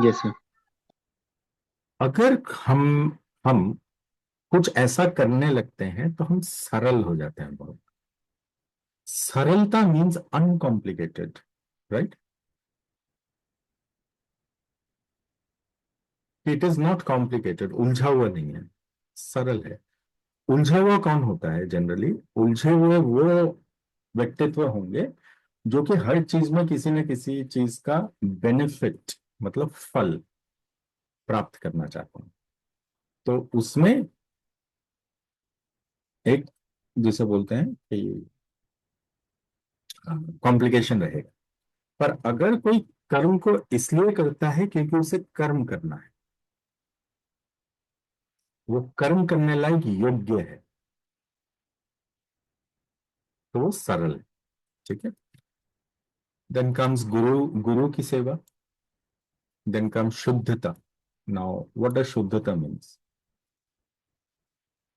Speaker 6: Yes sir.
Speaker 3: अगर हम कुछ ऐसा करने लगते हैं तो हम सरल हो जाते हैं बहुत। सरलता means uncomplicated, right? It is not complicated, उलझा हुआ नहीं है, सरल है। उलझा हुआ कौन होता है जनरली? उलझे हुए वो व्यक्तित्व होंगे जो कि हर चीज में किसी न किसी चीज का बेनिफिट, मतलब फल प्राप्त करना चाहते हैं। तो उसमें एक, जिसे बोलते हैं कि कॉम्प्लिकेशन रहेगा। पर अगर कोई कर्म को इसलिए करता है क्योंकि उसे कर्म करना है, वो कर्म करने लायक योग्य है, तो वो सरल है। ठीक है। देन कम्स गुरु, गुरु की सेवा। देन कम्स शुद्धता। नाउ व्हाट डज शुद्धता मीन्स?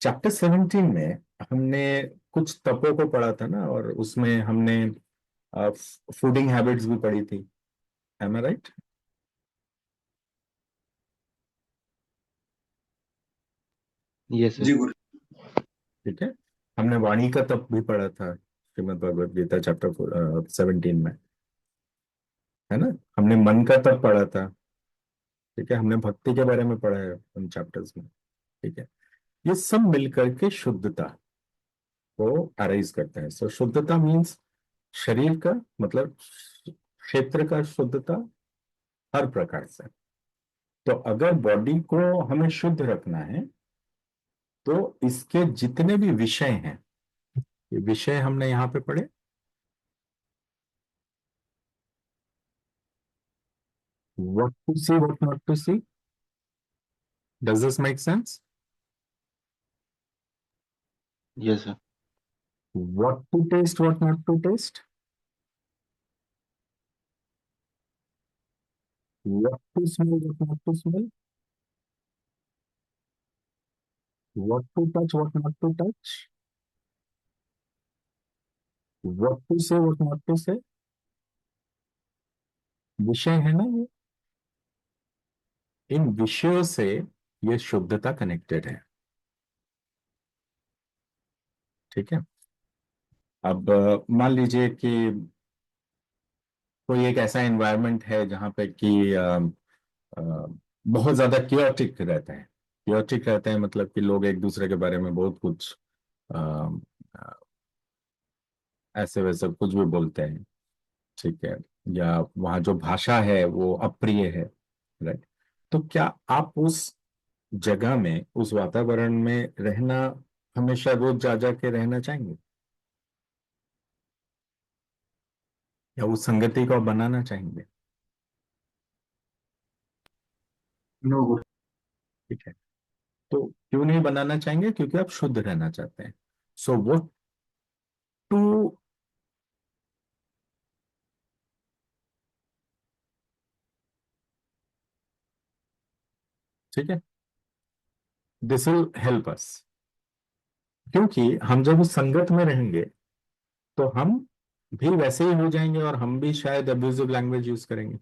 Speaker 3: चैप्टर 17 में हमने कुछ तपों को पढ़ा था ना, और उसमें हमने फूडिंग हैबिट्स भी पढ़ी थी। M I right?
Speaker 6: Yes
Speaker 2: ji
Speaker 6: sir.
Speaker 2: गुरु।
Speaker 3: ठीक है। हमने वाणी का तप भी पढ़ा था श्रीमद् भगवद गीता चैप्टर 17 में, है ना? हमने मन का तप पढ़ा था। ठीक है। हमने भक्ति के बारे में पढ़ा है उन चैप्टर्स में। ठीक है। ये सब मिलकर के शुद्धता को अराइज करते हैं। सो शुद्धता मीन्स शरीर का, मतलब क्षेत्र का शुद्धता हर प्रकार से। तो अगर बॉडी को हमें शुद्ध रखना है तो इसके जितने भी विषय हैं, ये विषय हमने यहाँ पे पढ़े। What to see, what not to see. Does this make sense?
Speaker 6: Yes sir.
Speaker 3: What to taste, what not to taste. What to smell, what not to smell. What to touch, what not to touch. What to say, what not to say. विषय है ना ये। इन विषयों से ये शुद्धता connected है। ठीक है। अब मान लीजिए कि कोई एक ऐसा एनवायरनमेंट है जहां पे कि बहुत ज्यादा क्योटिक रहता है। क्योटिक रहते हैं मतलब कि लोग एक दूसरे के बारे में बहुत कुछ अ, अ, ऐसे वैसे कुछ भी बोलते हैं। ठीक है। या वहाँ जो भाषा है वो अप्रिय है, राइट? तो क्या आप उस जगह में, उस वातावरण में रहना, हमेशा रोज जा जा के रहना चाहेंगे? या उस संगति को आप बनाना चाहेंगे?
Speaker 2: नो गुरु।
Speaker 3: ठीक है। तो क्यों नहीं बनाना चाहेंगे? क्योंकि आप शुद्ध रहना चाहते हैं। सो वो टू, ठीक है, दिस विल हेल्प अस। क्योंकि हम जब उस संगत में रहेंगे तो हम भी वैसे ही हो जाएंगे और हम भी शायद अब्यूजिव लैंग्वेज यूज करेंगे।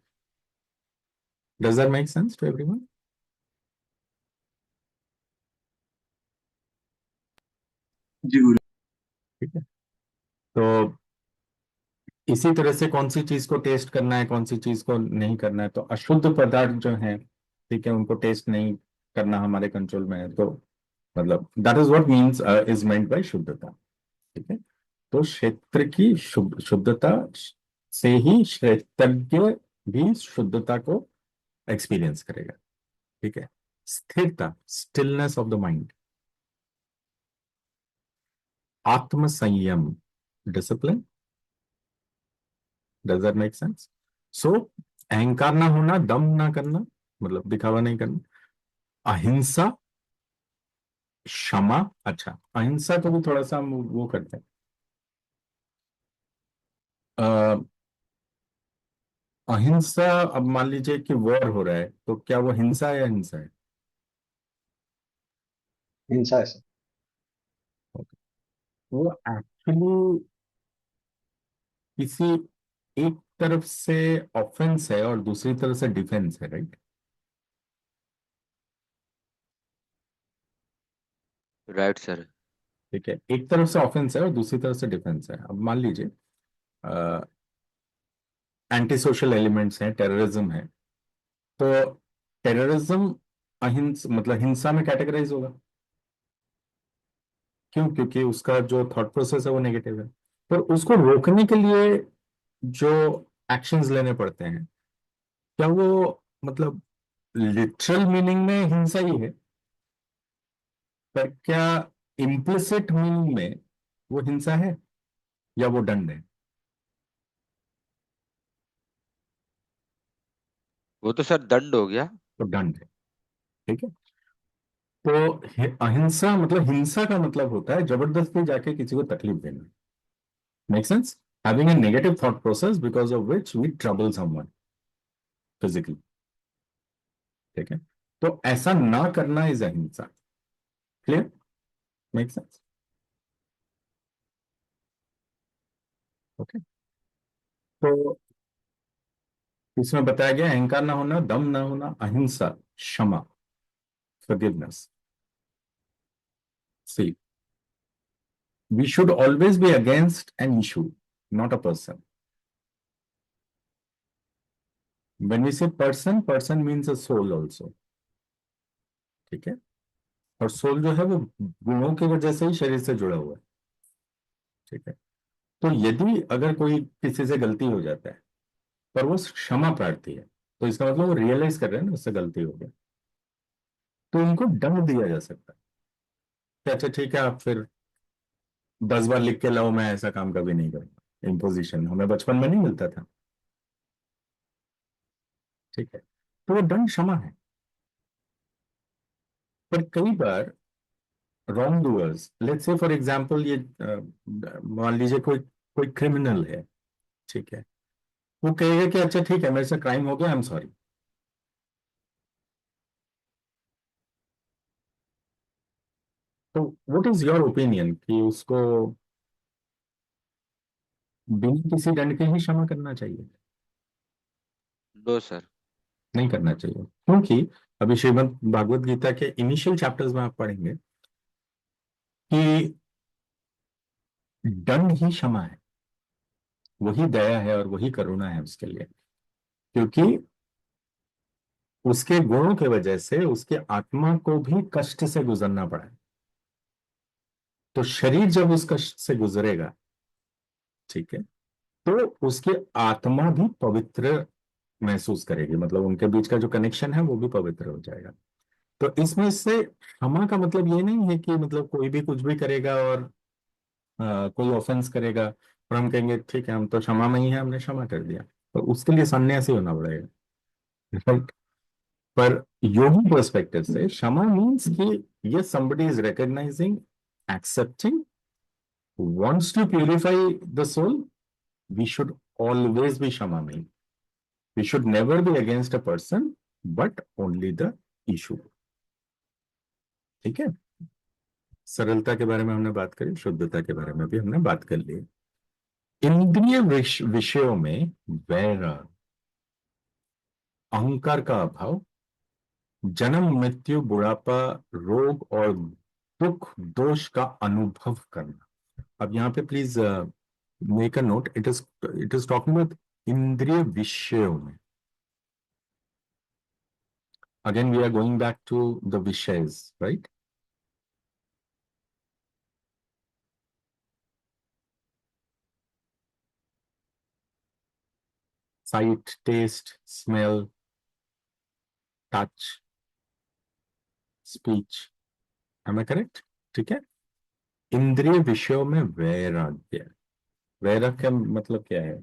Speaker 3: Does that make sense to everyone?
Speaker 2: जी गुरु।
Speaker 3: ठीक है। तो इसी तरह से कौन सी चीज को टेस्ट करना है, कौन सी चीज को नहीं करना है, तो अशुद्ध पदार्थ जो है, ठीक है, उनको टेस्ट नहीं करना हमारे कंट्रोल में है। तो मतलब that is what means is meant by शुद्धता। ठीक है। तो क्षेत्र की शुद्धता से ही क्षेत्रज्ञ भी शुद्धता को एक्सपीरियंस करेगा। ठीक है। स्थिरता, स्टिलनेस ऑफ द माइंड। आत्म संयम, discipline. Does that make sense? So अहंकार ना होना, दम ना करना, मतलब दिखावा नहीं करना। अहिंसा, क्षमा। अच्छा, अहिंसा को भी थोड़ा सा हम वो करते हैं। अहिंसा, अब मान लीजिए कि वॉर हो रहा है, तो क्या वो हिंसा है या हिंसा है?
Speaker 2: हिंसा है सर।
Speaker 3: वो एक्चुअली किसी एक तरफ से ऑफेंस है और दूसरी तरफ से डिफेंस है, राइट?
Speaker 1: Right sir.
Speaker 3: ठीक है, एक तरफ से ऑफेंस है और दूसरी तरफ से डिफेंस है। अब मान लीजिए एंटी सोशल एलिमेंट्स हैं, टेररिज्म है, तो टेररिज्म अहिंस मतलब हिंसा में कैटेगराइज होगा। क्यों? क्योंकि उसका जो थॉट प्रोसेस है वो नेगेटिव है। पर उसको रोकने के लिए जो एक्शंस लेने पड़ते हैं, क्या वो मतलब लिटरल मीनिंग में हिंसा ही है? पर क्या इम्प्लिसिट मीनिंग में वो हिंसा है या वो दंड है?
Speaker 1: वो तो सर दंड हो गया।
Speaker 3: तो दंड है। ठीक है। तो अहिंसा मतलब हिंसा का मतलब होता है जबरदस्ती जाके किसी को तकलीफ देना। Make sense? Having a negative thought process because of which we trouble someone physically। ठीक है। तो ऐसा ना करना इज अहिंसा। क्लियर? Make sense? ओके। तो इसमें बताया गया अहंकार ना होना, दम ना होना, अहिंसा, क्षमा, forgiveness। C, we should always be against an issue, not a person। when we say person, person means a soul also। ठीक है। और सोल जो है वो गुणों की वजह से ही शरीर से जुड़ा हुआ है। ठीक है। तो यदि अगर कोई किसी से गलती हो जाता है पर वो क्षमा प्रार्थी है, तो इसका मतलब वो रियलाइज कर रहे हैं ना उससे गलती हो गई, तो उनको दंड दिया जा सकता है कि अच्छा ठीक है, आप फिर 10 बार लिख के लाओ, मैं ऐसा काम कभी नहीं करूंगा। इम्पोजिशन हमें बचपन में नहीं मिलता था। ठीक है। तो वो दंड क्षमा है। पर कई बार wrongdoers, let's say for example, ये मान लीजिए कोई कोई क्रिमिनल है। ठीक है। वो कहेगा कि अच्छा ठीक है, मेरे से क्राइम हो गया, आई एम सॉरी। तो व्हाट इज योर ओपिनियन कि उसको बिना किसी दंड के ही क्षमा करना चाहिए?
Speaker 1: No sir.
Speaker 3: नहीं करना चाहिए, क्योंकि अभी श्रीमद् भागवत गीता के इनिशियल चैप्टर्स में आप पढ़ेंगे कि दंड ही क्षमा है, वही दया है और वही करुणा है उसके लिए। क्योंकि उसके गुणों की वजह से उसके आत्मा को भी कष्ट से गुजरना पड़ा है। तो शरीर जब उस कष्ट से गुजरेगा, ठीक है, तो उसकी आत्मा भी पवित्र महसूस करेगी, मतलब उनके बीच का जो कनेक्शन है वो भी पवित्र हो जाएगा। तो इसमें से क्षमा का मतलब ये नहीं है कि मतलब कोई भी कुछ भी करेगा और कोई ऑफेंस करेगा और हम कहेंगे ठीक है, हम तो क्षमा में ही है, हमने क्षमा कर दिया, तो उसके लिए सन्यासी होना पड़ेगा। राइट? पर योगी पर्सपेक्टिव से क्षमा मीन्स कि ये somebody is recognizing, accepting, wants to purify the soul। we should always be क्षमामयी। we should never be against a person but only the issue। ठीक है। सरलता के बारे में हमने बात करी, शुद्धता के बारे में भी हमने बात कर ली। इंद्रिय विषयों में वैराग, अहंकार का अभाव, जन्म मृत्यु बुढ़ापा, रोग और दुख दोष का अनुभव करना। अब यहाँ पे please make a note, it is talking about इंद्रिय विषयों में। Again we are going back to the विषयज, right? Sight, taste, smell, touch, speech. Am I correct? ठीक है। इंद्रिय विषयों में वैराग्य। वैराग्य का मतलब क्या है?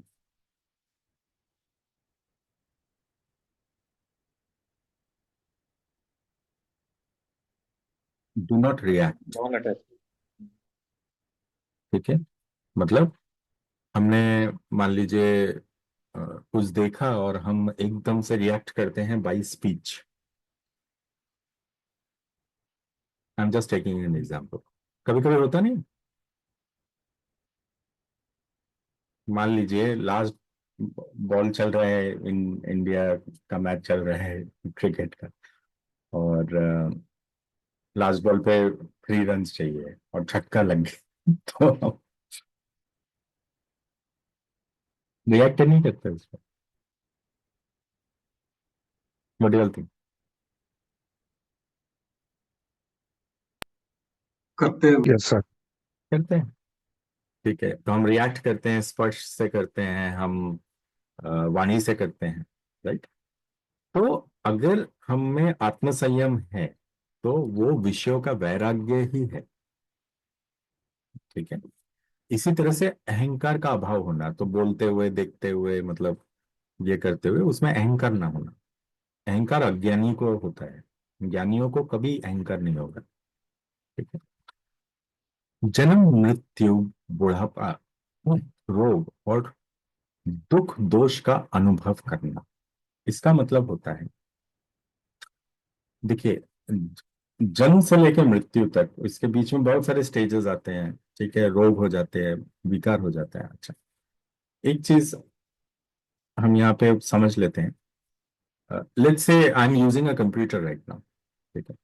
Speaker 3: Do not react.
Speaker 2: Non attach.
Speaker 3: ठीक है। मतलब हमने मान लीजिए कुछ देखा और हम एकदम से रिएक्ट करते हैं by speech. I am just taking an example. कभी कभी होता नहीं, मान लीजिए लास्ट बॉल चल रहा है, इन इंडिया का मैच चल रहा है क्रिकेट का, और लास्ट बॉल पे 3 रन चाहिए और छक्का लग गया तो रिएक्ट नहीं करते उस पर। What do you think?
Speaker 2: करते हैं।
Speaker 4: Yes sir.
Speaker 3: करते हैं, ठीक है। तो हम रिएक्ट करते हैं, स्पर्श से करते हैं, हम वाणी से करते हैं, राइट। तो अगर हम में आत्मसंयम है तो वो विषयों का वैराग्य ही है, ठीक है। इसी तरह से अहंकार का अभाव होना, तो बोलते हुए, देखते हुए, मतलब ये करते हुए उसमें अहंकार ना होना। अहंकार अज्ञानी को होता है, ज्ञानियों को कभी अहंकार नहीं होगा, ठीक है। जन्म, मृत्यु, बुढ़ापा, रोग और दुख दोष का अनुभव करना, इसका मतलब होता है, देखिए, जन्म से लेकर मृत्यु तक इसके बीच में बहुत सारे स्टेजेस आते हैं, ठीक है। रोग हो जाते हैं, विकार हो जाते हैं। अच्छा, एक चीज हम यहाँ पे समझ लेते हैं। Let's say I am using a computer right now, ठीक है।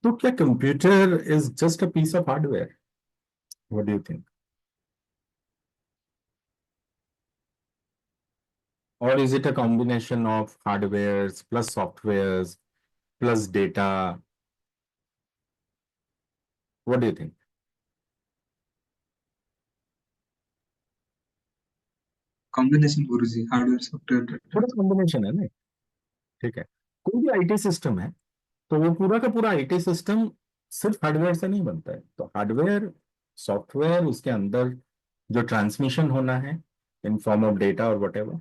Speaker 3: तो क्या computer is just a piece of hardware? What do you think? और is it a combination of hardware plus software plus data? What do you think?
Speaker 2: Combination गुरुजी, hardware software data.
Speaker 3: पूरा combination है ना, ठीक है। कोई भी आईटी सिस्टम है तो वो पूरा का पूरा आईटी सिस्टम सिर्फ हार्डवेयर से नहीं बनता है। तो हार्डवेयर, सॉफ्टवेयर, उसके अंदर जो ट्रांसमिशन होना है इन फॉर्म ऑफ डेटा और वटेवर,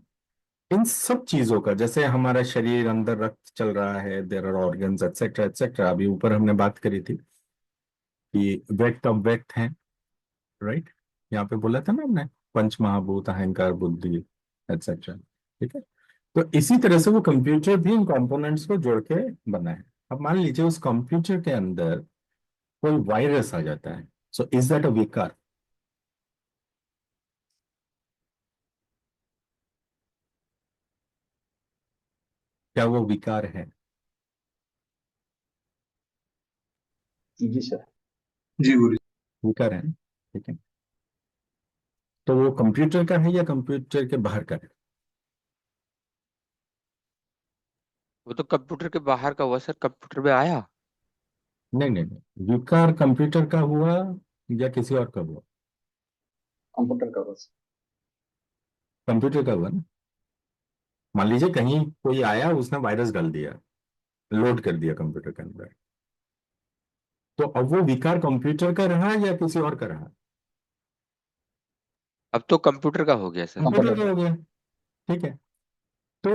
Speaker 3: इन सब चीजों का, जैसे हमारा शरीर, अंदर रक्त चल रहा है, there are organs etcetera etcetera. अभी ऊपर हमने बात करी थी कि व्यक्त अव्यक्त है, राइट। यहाँ पे बोला था ना हमने, पंच महाभूत, अहंकार, बुद्धि एटसेट्रा, ठीक है। तो इसी तरह से वो कंप्यूटर भी इन कंपोनेंट्स को जोड़ के बना है। अब मान लीजिए उस कंप्यूटर के अंदर कोई वायरस आ जाता है, सो इज दैट अ विकार? क्या वो विकार है?
Speaker 6: जी सर।
Speaker 2: जी गुरुजी।
Speaker 3: विकार है, ठीक है। तो वो कंप्यूटर का है या कंप्यूटर के बाहर का है?
Speaker 1: वो तो कंप्यूटर के बाहर का हुआ सर, कंप्यूटर में आया।
Speaker 3: नहीं नहीं नहीं, विकार कंप्यूटर का हुआ या किसी और का हुआ?
Speaker 6: कंप्यूटर का बस।
Speaker 3: कंप्यूटर का हुआ ना। मान लीजिए कहीं कोई आया, उसने वायरस डाल दिया, लोड कर दिया कंप्यूटर के अंदर, तो अब वो विकार कंप्यूटर का रहा या किसी और का रहा?
Speaker 1: अब तो कंप्यूटर का हो गया सर।
Speaker 3: कंप्यूटर का हो गया, ठीक है। तो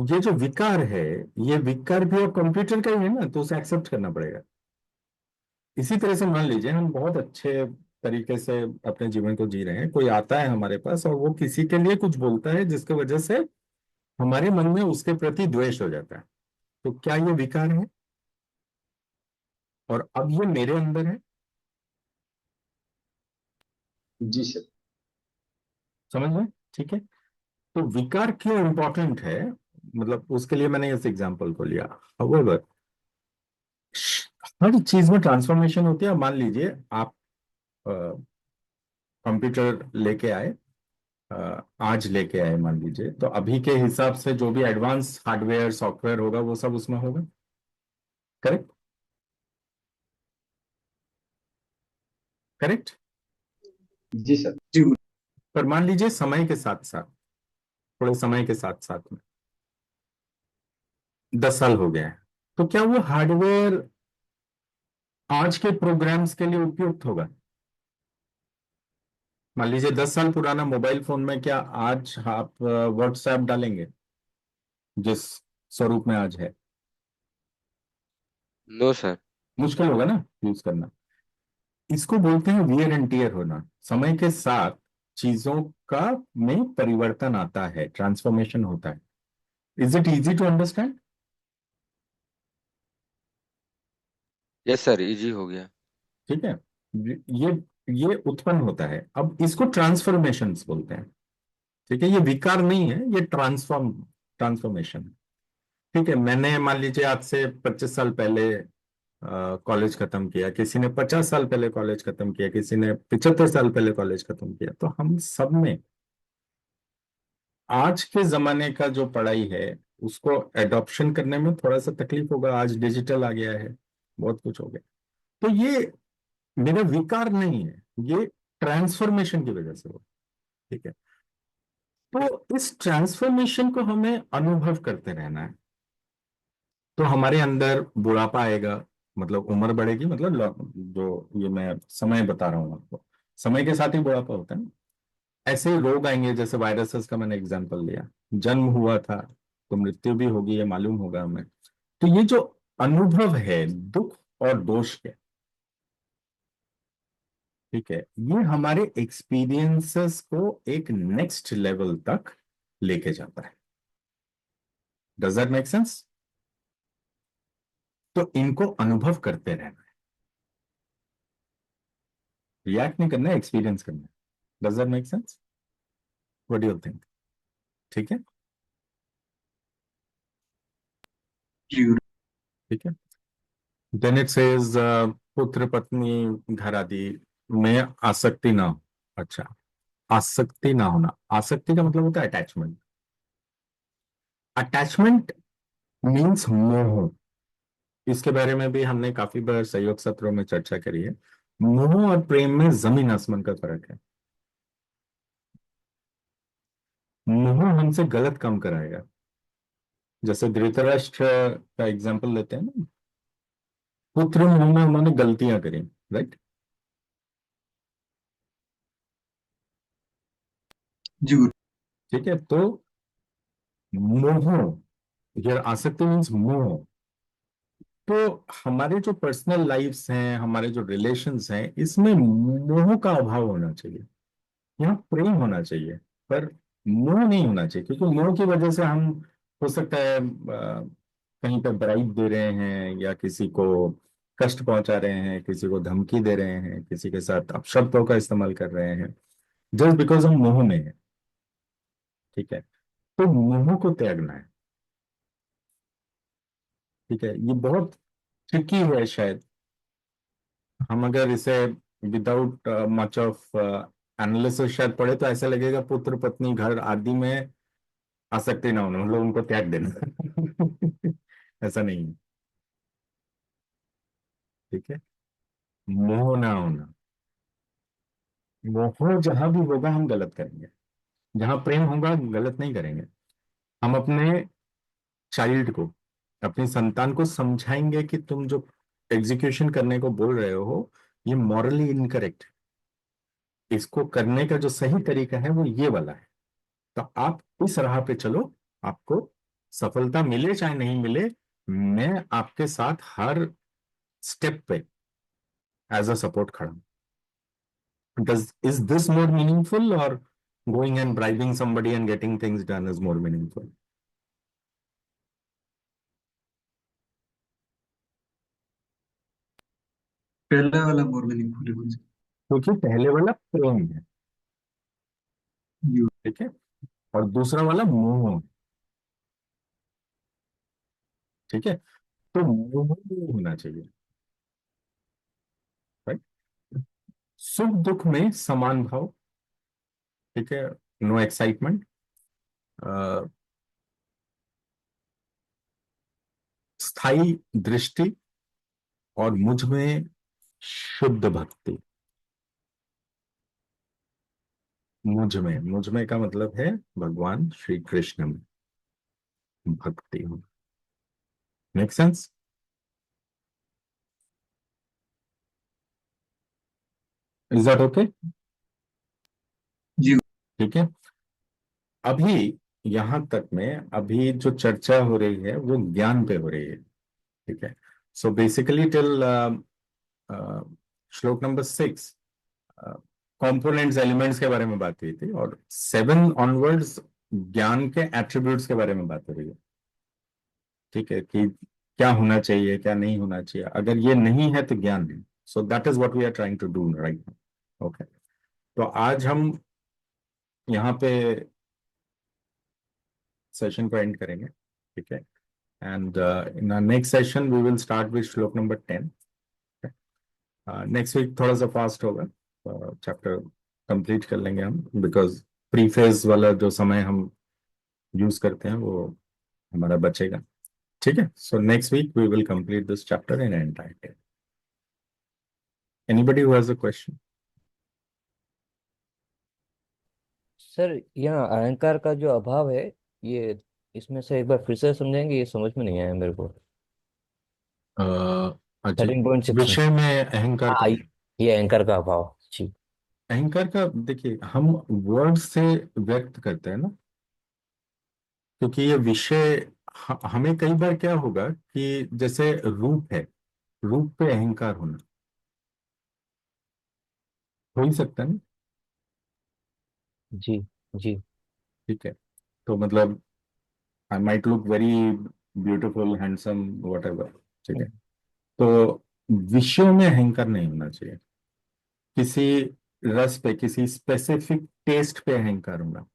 Speaker 3: ये जो विकार है, ये विकार भी और कंप्यूटर का ही है ना, तो उसे एक्सेप्ट करना पड़ेगा। इसी तरह से मान लीजिए हम बहुत अच्छे तरीके से अपने जीवन को जी रहे हैं, कोई आता है हमारे पास और वो किसी के लिए कुछ बोलता है जिसकी वजह से हमारे मन में उसके प्रति द्वेष हो जाता है, तो क्या ये विकार है? और अब ये मेरे अंदर है,
Speaker 6: जी सर।
Speaker 3: समझ में, ठीक है। तो विकार क्यों इंपॉर्टेंट है, मतलब उसके लिए मैंने इस एग्जांपल को लिया। However, हर चीज में ट्रांसफॉर्मेशन होती है। मान लीजिए आप कंप्यूटर लेके आए, आज लेके आए मान लीजिए, तो अभी के हिसाब से जो भी एडवांस हार्डवेयर सॉफ्टवेयर होगा वो सब उसमें होगा, करेक्ट? करेक्ट।
Speaker 6: जी सर।
Speaker 2: जी गुरु।
Speaker 3: पर मान लीजिए समय के साथ साथ, थोड़े समय के साथ साथ में 10 साल हो गया है, तो क्या वो हार्डवेयर आज के प्रोग्राम्स के लिए उपयुक्त होगा? मान लीजिए 10 साल पुराना मोबाइल फोन में क्या आज आप व्हाट्सएप डालेंगे जिस स्वरूप में आज है?
Speaker 1: No sir.
Speaker 3: मुश्किल होगा ना यूज करना। इसको बोलते हैं वियर एंड टीयर होना। समय के साथ चीजों का में परिवर्तन आता है, ट्रांसफॉर्मेशन होता है। Is it easy to understand?
Speaker 1: Yes sir, easy हो गया।
Speaker 3: ठीक है। ये ये उत्पन्न होता है, अब इसको ट्रांसफॉर्मेशंस बोलते हैं। ठीक है, ये विकार नहीं है, ये ट्रांसफॉर्मेशन। ठीक है, मैंने मान लीजिए आज से 25 साल पहले कॉलेज खत्म किया, किसी ने 50 साल पहले कॉलेज खत्म किया, किसी ने 75 साल पहले कॉलेज खत्म किया, तो हम सब में आज के जमाने का जो पढ़ाई है उसको एडॉप्शन करने में थोड़ा सा तकलीफ होगा। आज डिजिटल आ गया है, बहुत कुछ हो गया। तो ये मेरा विकार नहीं है, ये ट्रांसफॉर्मेशन की वजह से हो। ठीक है, तो इस ट्रांसफॉर्मेशन को हमें अनुभव करते रहना है। तो हमारे अंदर बुढ़ापा आएगा, मतलब उम्र बढ़ेगी, मतलब जो ये मैं समय बता रहा हूं आपको, समय के साथ ही बुढ़ापा होता है ना। ऐसे ही रोग आएंगे, जैसे वायरसेस का मैंने एग्जांपल लिया। जन्म हुआ था तो मृत्यु भी होगी, ये मालूम होगा हमें। तो ये जो अनुभव है दुख और दोष के, ठीक है, ये हमारे एक्सपीरियंसेस को एक नेक्स्ट लेवल तक लेके जाता है। Does that make sense? तो इनको अनुभव करते रहना है, रिएक्ट नहीं करना है, एक्सपीरियंस करना है। Does that make sense? What do you think? ठीक है।
Speaker 2: जी गुरु।
Speaker 3: ठीक है, देन इट सेज पुत्र पत्नी घर आदि में आसक्ति ना हो। अच्छा, आसक्ति ना होना, आसक्ति का मतलब होता है अटैचमेंट। अटैचमेंट मीन्स मोह। इसके बारे में भी हमने काफी बार सहयोग सत्रों में चर्चा करी है। मोह और प्रेम में जमीन आसमान का फर्क है। मोह हमसे गलत काम कराएगा। जैसे धृतराष्ट्र का एग्जाम्पल लेते हैं ना, पुत्र मोह में उन्होंने गलतियां करी, राइट?
Speaker 2: जी गुरु।
Speaker 3: ठीक है, तो मोह, यार आसक्ति मीन्स मोह। तो हमारे जो पर्सनल लाइफ्स हैं, हमारे जो रिलेशंस हैं, इसमें मोह का अभाव होना चाहिए। यहाँ प्रेम होना चाहिए, पर मोह नहीं होना चाहिए, क्योंकि मोह की वजह से हम, हो सकता है कहीं पर ब्राइब दे रहे हैं, या किसी को कष्ट पहुंचा रहे हैं, किसी को धमकी दे रहे हैं, किसी के साथ अपशब्दों का इस्तेमाल कर रहे हैं, जस्ट बिकॉज हम मोह में हैं। ठीक है, तो मोह को त्यागना है। ठीक है, ये बहुत ट्रिकी है शायद। हम अगर इसे विदाउट मच ऑफ एनालिसिस शायद पढ़े तो ऐसा लगेगा पुत्र पत्नी घर आदि में आसक्ति ना होना मतलब उनको त्याग देना। ऐसा नहीं है। ठीक है, मोह ना होना। मोह जहां भी होगा हम गलत करेंगे, जहां प्रेम होगा गलत नहीं करेंगे। हम अपने चाइल्ड को, अपनी संतान को समझाएंगे कि तुम जो एग्जीक्यूशन करने को बोल रहे हो ये मॉरली इनकरेक्ट, इसको करने का जो सही तरीका है वो ये वाला है। तो आप इस राह पे चलो, आपको सफलता मिले चाहे नहीं मिले, मैं आपके साथ हर स्टेप पे एज अ सपोर्ट खड़ा हूं। Is this more meaningful, or going and bribing somebody and getting things done is more meaningful?
Speaker 2: पहला वाला मोर मीनिंगफुल है गुरु जी।
Speaker 3: क्योंकि पहले वाला प्रेम है,
Speaker 2: जी गुरु।
Speaker 3: ठीक है, और दूसरा वाला मोह है। ठीक है, तो मोह नहीं होना चाहिए, राइट? सुख दुख में समान भाव। ठीक है, नो एक्साइटमेंट, स्थायी दृष्टि, और मुझ में शुद्ध भक्ति। मुझ में का मतलब है भगवान श्री कृष्ण में भक्ति होना। Make sense? Is that okay?
Speaker 2: जी
Speaker 3: ठीक है, अभी यहां तक में अभी जो चर्चा हो रही है वो ज्ञान पे हो रही है। ठीक है, सो बेसिकली टिल श्लोक नंबर 6 कंपोनेंट्स एलिमेंट्स के बारे में बात हुई थी, और 7 ऑनवर्ड्स ज्ञान के एट्रीब्यूट्स के बारे में बात हो रही है। ठीक है, कि क्या होना चाहिए, क्या नहीं होना चाहिए, अगर ये नहीं है तो ज्ञान नहीं। So that is what we are trying to do right now. Okay, तो आज हम यहाँ पे सेशन को एंड करेंगे। ठीक है, and in next session we will start with श्लोक नंबर 10। नेक्स्ट वीक थोड़ा सा फास्ट होगा, चैप्टर कंप्लीट कर लेंगे हम, बिकॉज प्रीफेज वाला जो समय हम यूज करते हैं वो हमारा बचेगा। ठीक है, so next week we will complete this chapter in entirety. Anybody who has a question?
Speaker 4: Sir यहाँ अहंकार का जो अभाव है, ये इसमें से एक बार फिर से समझेंगे, ये समझ में नहीं आया मेरे को।
Speaker 3: अच्छा,
Speaker 4: 13.6 में।
Speaker 3: विषय में अहंकार का
Speaker 4: हाँ, ये अहंकार का अभाव जी।
Speaker 3: अहंकार का देखिए, हम वर्ड से व्यक्त करते हैं ना, क्योंकि ये विषय हमें कई बार क्या होगा कि जैसे रूप है, रूप पे अहंकार होना हो ही सकता है ना।
Speaker 4: जी जी।
Speaker 3: ठीक है, तो मतलब I might look very beautiful, handsome, what. ठीक है, तो विषयों में अहंकार नहीं होना चाहिए। किसी रस पे, किसी स्पेसिफिक टेस्ट पे अहंकार होना,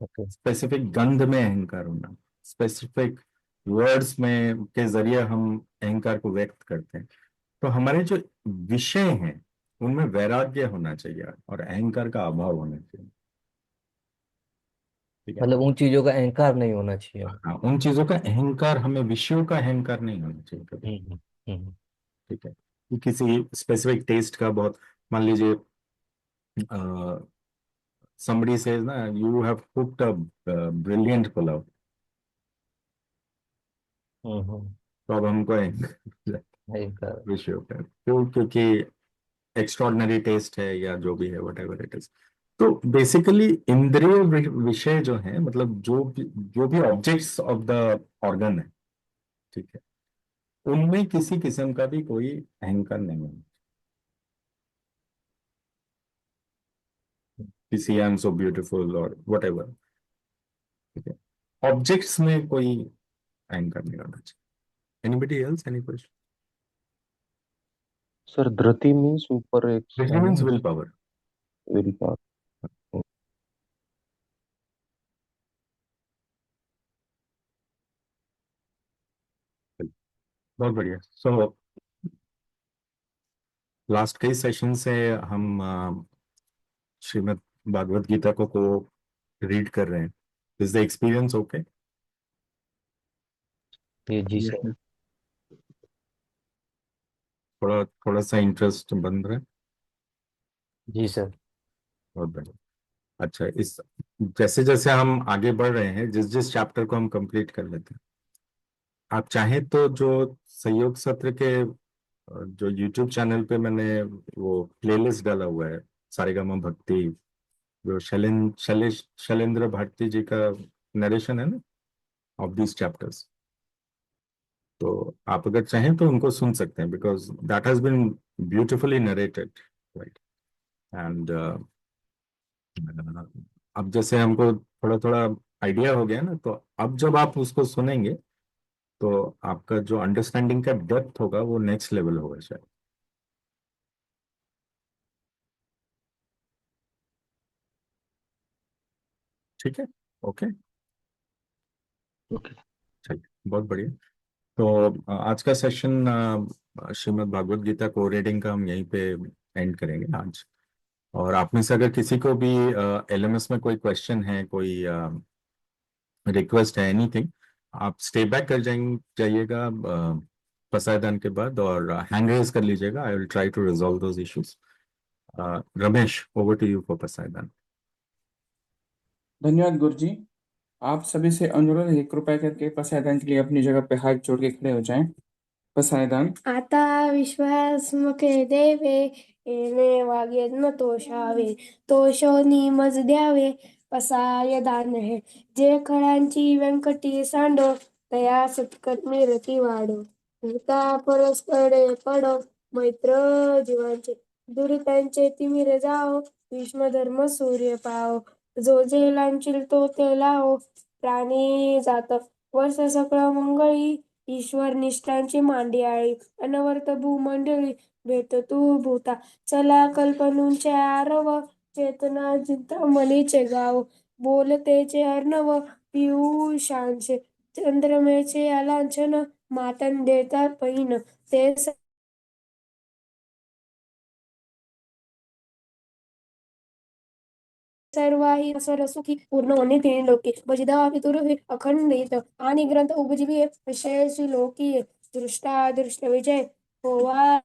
Speaker 4: ओके।
Speaker 3: स्पेसिफिक गंध में अहंकार होना, स्पेसिफिक वर्ड्स में के जरिए हम अहंकार को व्यक्त करते हैं। तो हमारे जो विषय हैं उनमें वैराग्य होना चाहिए और अहंकार का अभाव होना चाहिए। ठीक है,
Speaker 4: मतलब उन चीजों का अहंकार नहीं होना चाहिए।
Speaker 3: हाँ, उन चीजों का अहंकार, हमें विषयों का अहंकार नहीं होना चाहिए कभी।
Speaker 4: हम्म हम्म
Speaker 3: ठीक है, कि किसी स्पेसिफिक टेस्ट का बहुत, मान लीजिए somebody says ना, you have cooked a brilliant pulao,
Speaker 4: हम्म।
Speaker 3: तो अब हमको अहंकार
Speaker 4: अहंकार।
Speaker 3: विषयों का, क्यों? क्योंकि एक्स्ट्रॉर्डनरी टेस्ट है या जो भी है, वट एवर इट इज। तो बेसिकली इंद्रिय विषय जो है, मतलब जो भी ऑब्जेक्ट्स ऑफ द ऑर्गन है, ठीक है, उनमें किसी किस्म का भी कोई अहंकार नहीं है। किसी आई एम सो ब्यूटीफुल और वट एवर। ठीक है, ऑब्जेक्ट्स में कोई अहंकार नहीं होना चाहिए। Anybody else, any question?
Speaker 8: Sir धृति मीन्स ऊपर एक
Speaker 3: विल
Speaker 8: है ना,
Speaker 3: विल पावर।
Speaker 8: Will power.
Speaker 3: बहुत बढ़िया। सो लास्ट कई सेशन से हम श्रीमद् भागवत गीता को रीड कर रहे हैं। Is the experience okay?
Speaker 4: ये जी सर।
Speaker 3: थोड़ा थोड़ा सा इंटरेस्ट बन रहा है?
Speaker 4: जी सर।
Speaker 3: बहुत बढ़िया। अच्छा, इस जैसे जैसे हम आगे बढ़ रहे हैं, जिस जिस चैप्टर को हम कंप्लीट कर लेते हैं, आप चाहें तो जो सहयोग सत्र के जो यूट्यूब चैनल पे मैंने वो प्लेलिस्ट डाला हुआ है, सारेगामा भक्ति, जो शैलेंद्र भारती जी का नरेशन है ना ऑफ दिस चैप्टर्स, तो आप अगर चाहें तो उनको सुन सकते हैं, because that has been beautifully narrated, right. And अब जैसे हमको थोड़ा थोड़ा आइडिया हो गया ना, तो अब जब आप उसको सुनेंगे तो आपका जो अंडरस्टैंडिंग का डेप्थ होगा वो नेक्स्ट लेवल होगा शायद। ठीक है, ओके,
Speaker 8: ओके।
Speaker 3: चलिए, बहुत बढ़िया। तो आज का सेशन श्रीमद् भागवत गीता को रीडिंग का हम यहीं पे एंड करेंगे आज। और आप में से अगर किसी को भी एलएमएस में कोई क्वेश्चन है, कोई रिक्वेस्ट है, एनीथिंग, आप स्टे बैक कर जाइएगा पसायदान के बाद, और हैंड रेज कर लीजिएगा। I will try to resolve those issues. Ramesh, over to you for पसायदान।
Speaker 9: धन्यवाद गुरुजी। आप सभी से अनुरोध है, कृपया करके पसायदान के लिए अपनी जगह पे हाथ जोड़ के खड़े हो जाएं। पसायदान।
Speaker 10: आता विश्वास मुखे देवे, येणे वागे न तोषावे, तोषोनी मज द्यावे, पसाय दान है, जे खळांची व्यंकटी सांडो, तया सत्कर्मी रती वाढो, भूता परस्परे पडो, मैत्र जीवांचे दुरितांचे तिमिर जाओ, भीष्म धर्म सूर्य पाओ, जो झेलांचील तो ते लाओ, प्राणी जात वर्ष सकळ मंगळी, ईश्वर निष्ठांची मांडी आळी, अनवर्त भूमंडळी, भेट तू भूता, चला कल्पनूंचे आरव, चेतना चिंतामणीचे गाव, बोलतेचे अर्णव, पियुषांचे चंद्रमेचे अलांछन, मातंडेचा पैन, ते सर्वाही सरसुखी पूर्ण होणे ते लोके भजिदा पितुर्भि अखंडित आणि ग्रंथ उपजीवी विषयशी लोकी दृष्टा दृष्ट विजय होवा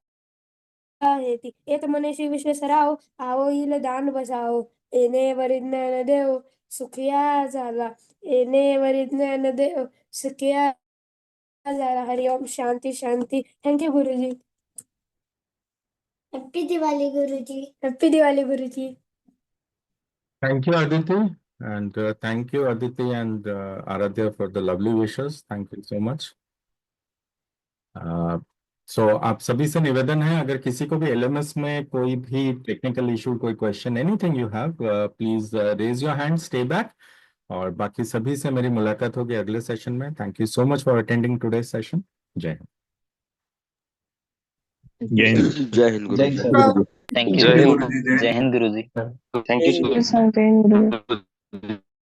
Speaker 10: हेती येत मनेशी विश्वेश्वराव आवो येईल दान बसावो येणे वरिज्ञान देव सुखिया झाला येणे वरिज्ञान देव सुखिया झाला. हरिओम शांती शांती. थँक्यू गुरुजी. हॅप्पी दिवाळी गुरुजी. हॅप्पी दिवाळी गुरुजी.
Speaker 3: Thank you, Aditi. And thank you, Aditi and Aradhya, for the lovely wishes. Thank you so much. So, आप सभी से निवेदन है, अगर किसी को भी LMS में कोई भी टेक्निकल इशू, कोई question, anything you have, please raise your hand, stay back. और बाकी सभी से मेरी मुलाकात होगी अगले सेशन में. Thank you so much for attending today session. जय हिंद.
Speaker 1: जय हिंद. जय हिंद
Speaker 6: जय
Speaker 1: गुरुजी.
Speaker 6: सर.
Speaker 8: थैंक
Speaker 2: जय
Speaker 8: यू.
Speaker 2: गुरुजी.
Speaker 8: जय हिंद गुरुजी.
Speaker 1: थैंक यू
Speaker 5: सांगते गुरुजी.
Speaker 1: गुरुजी.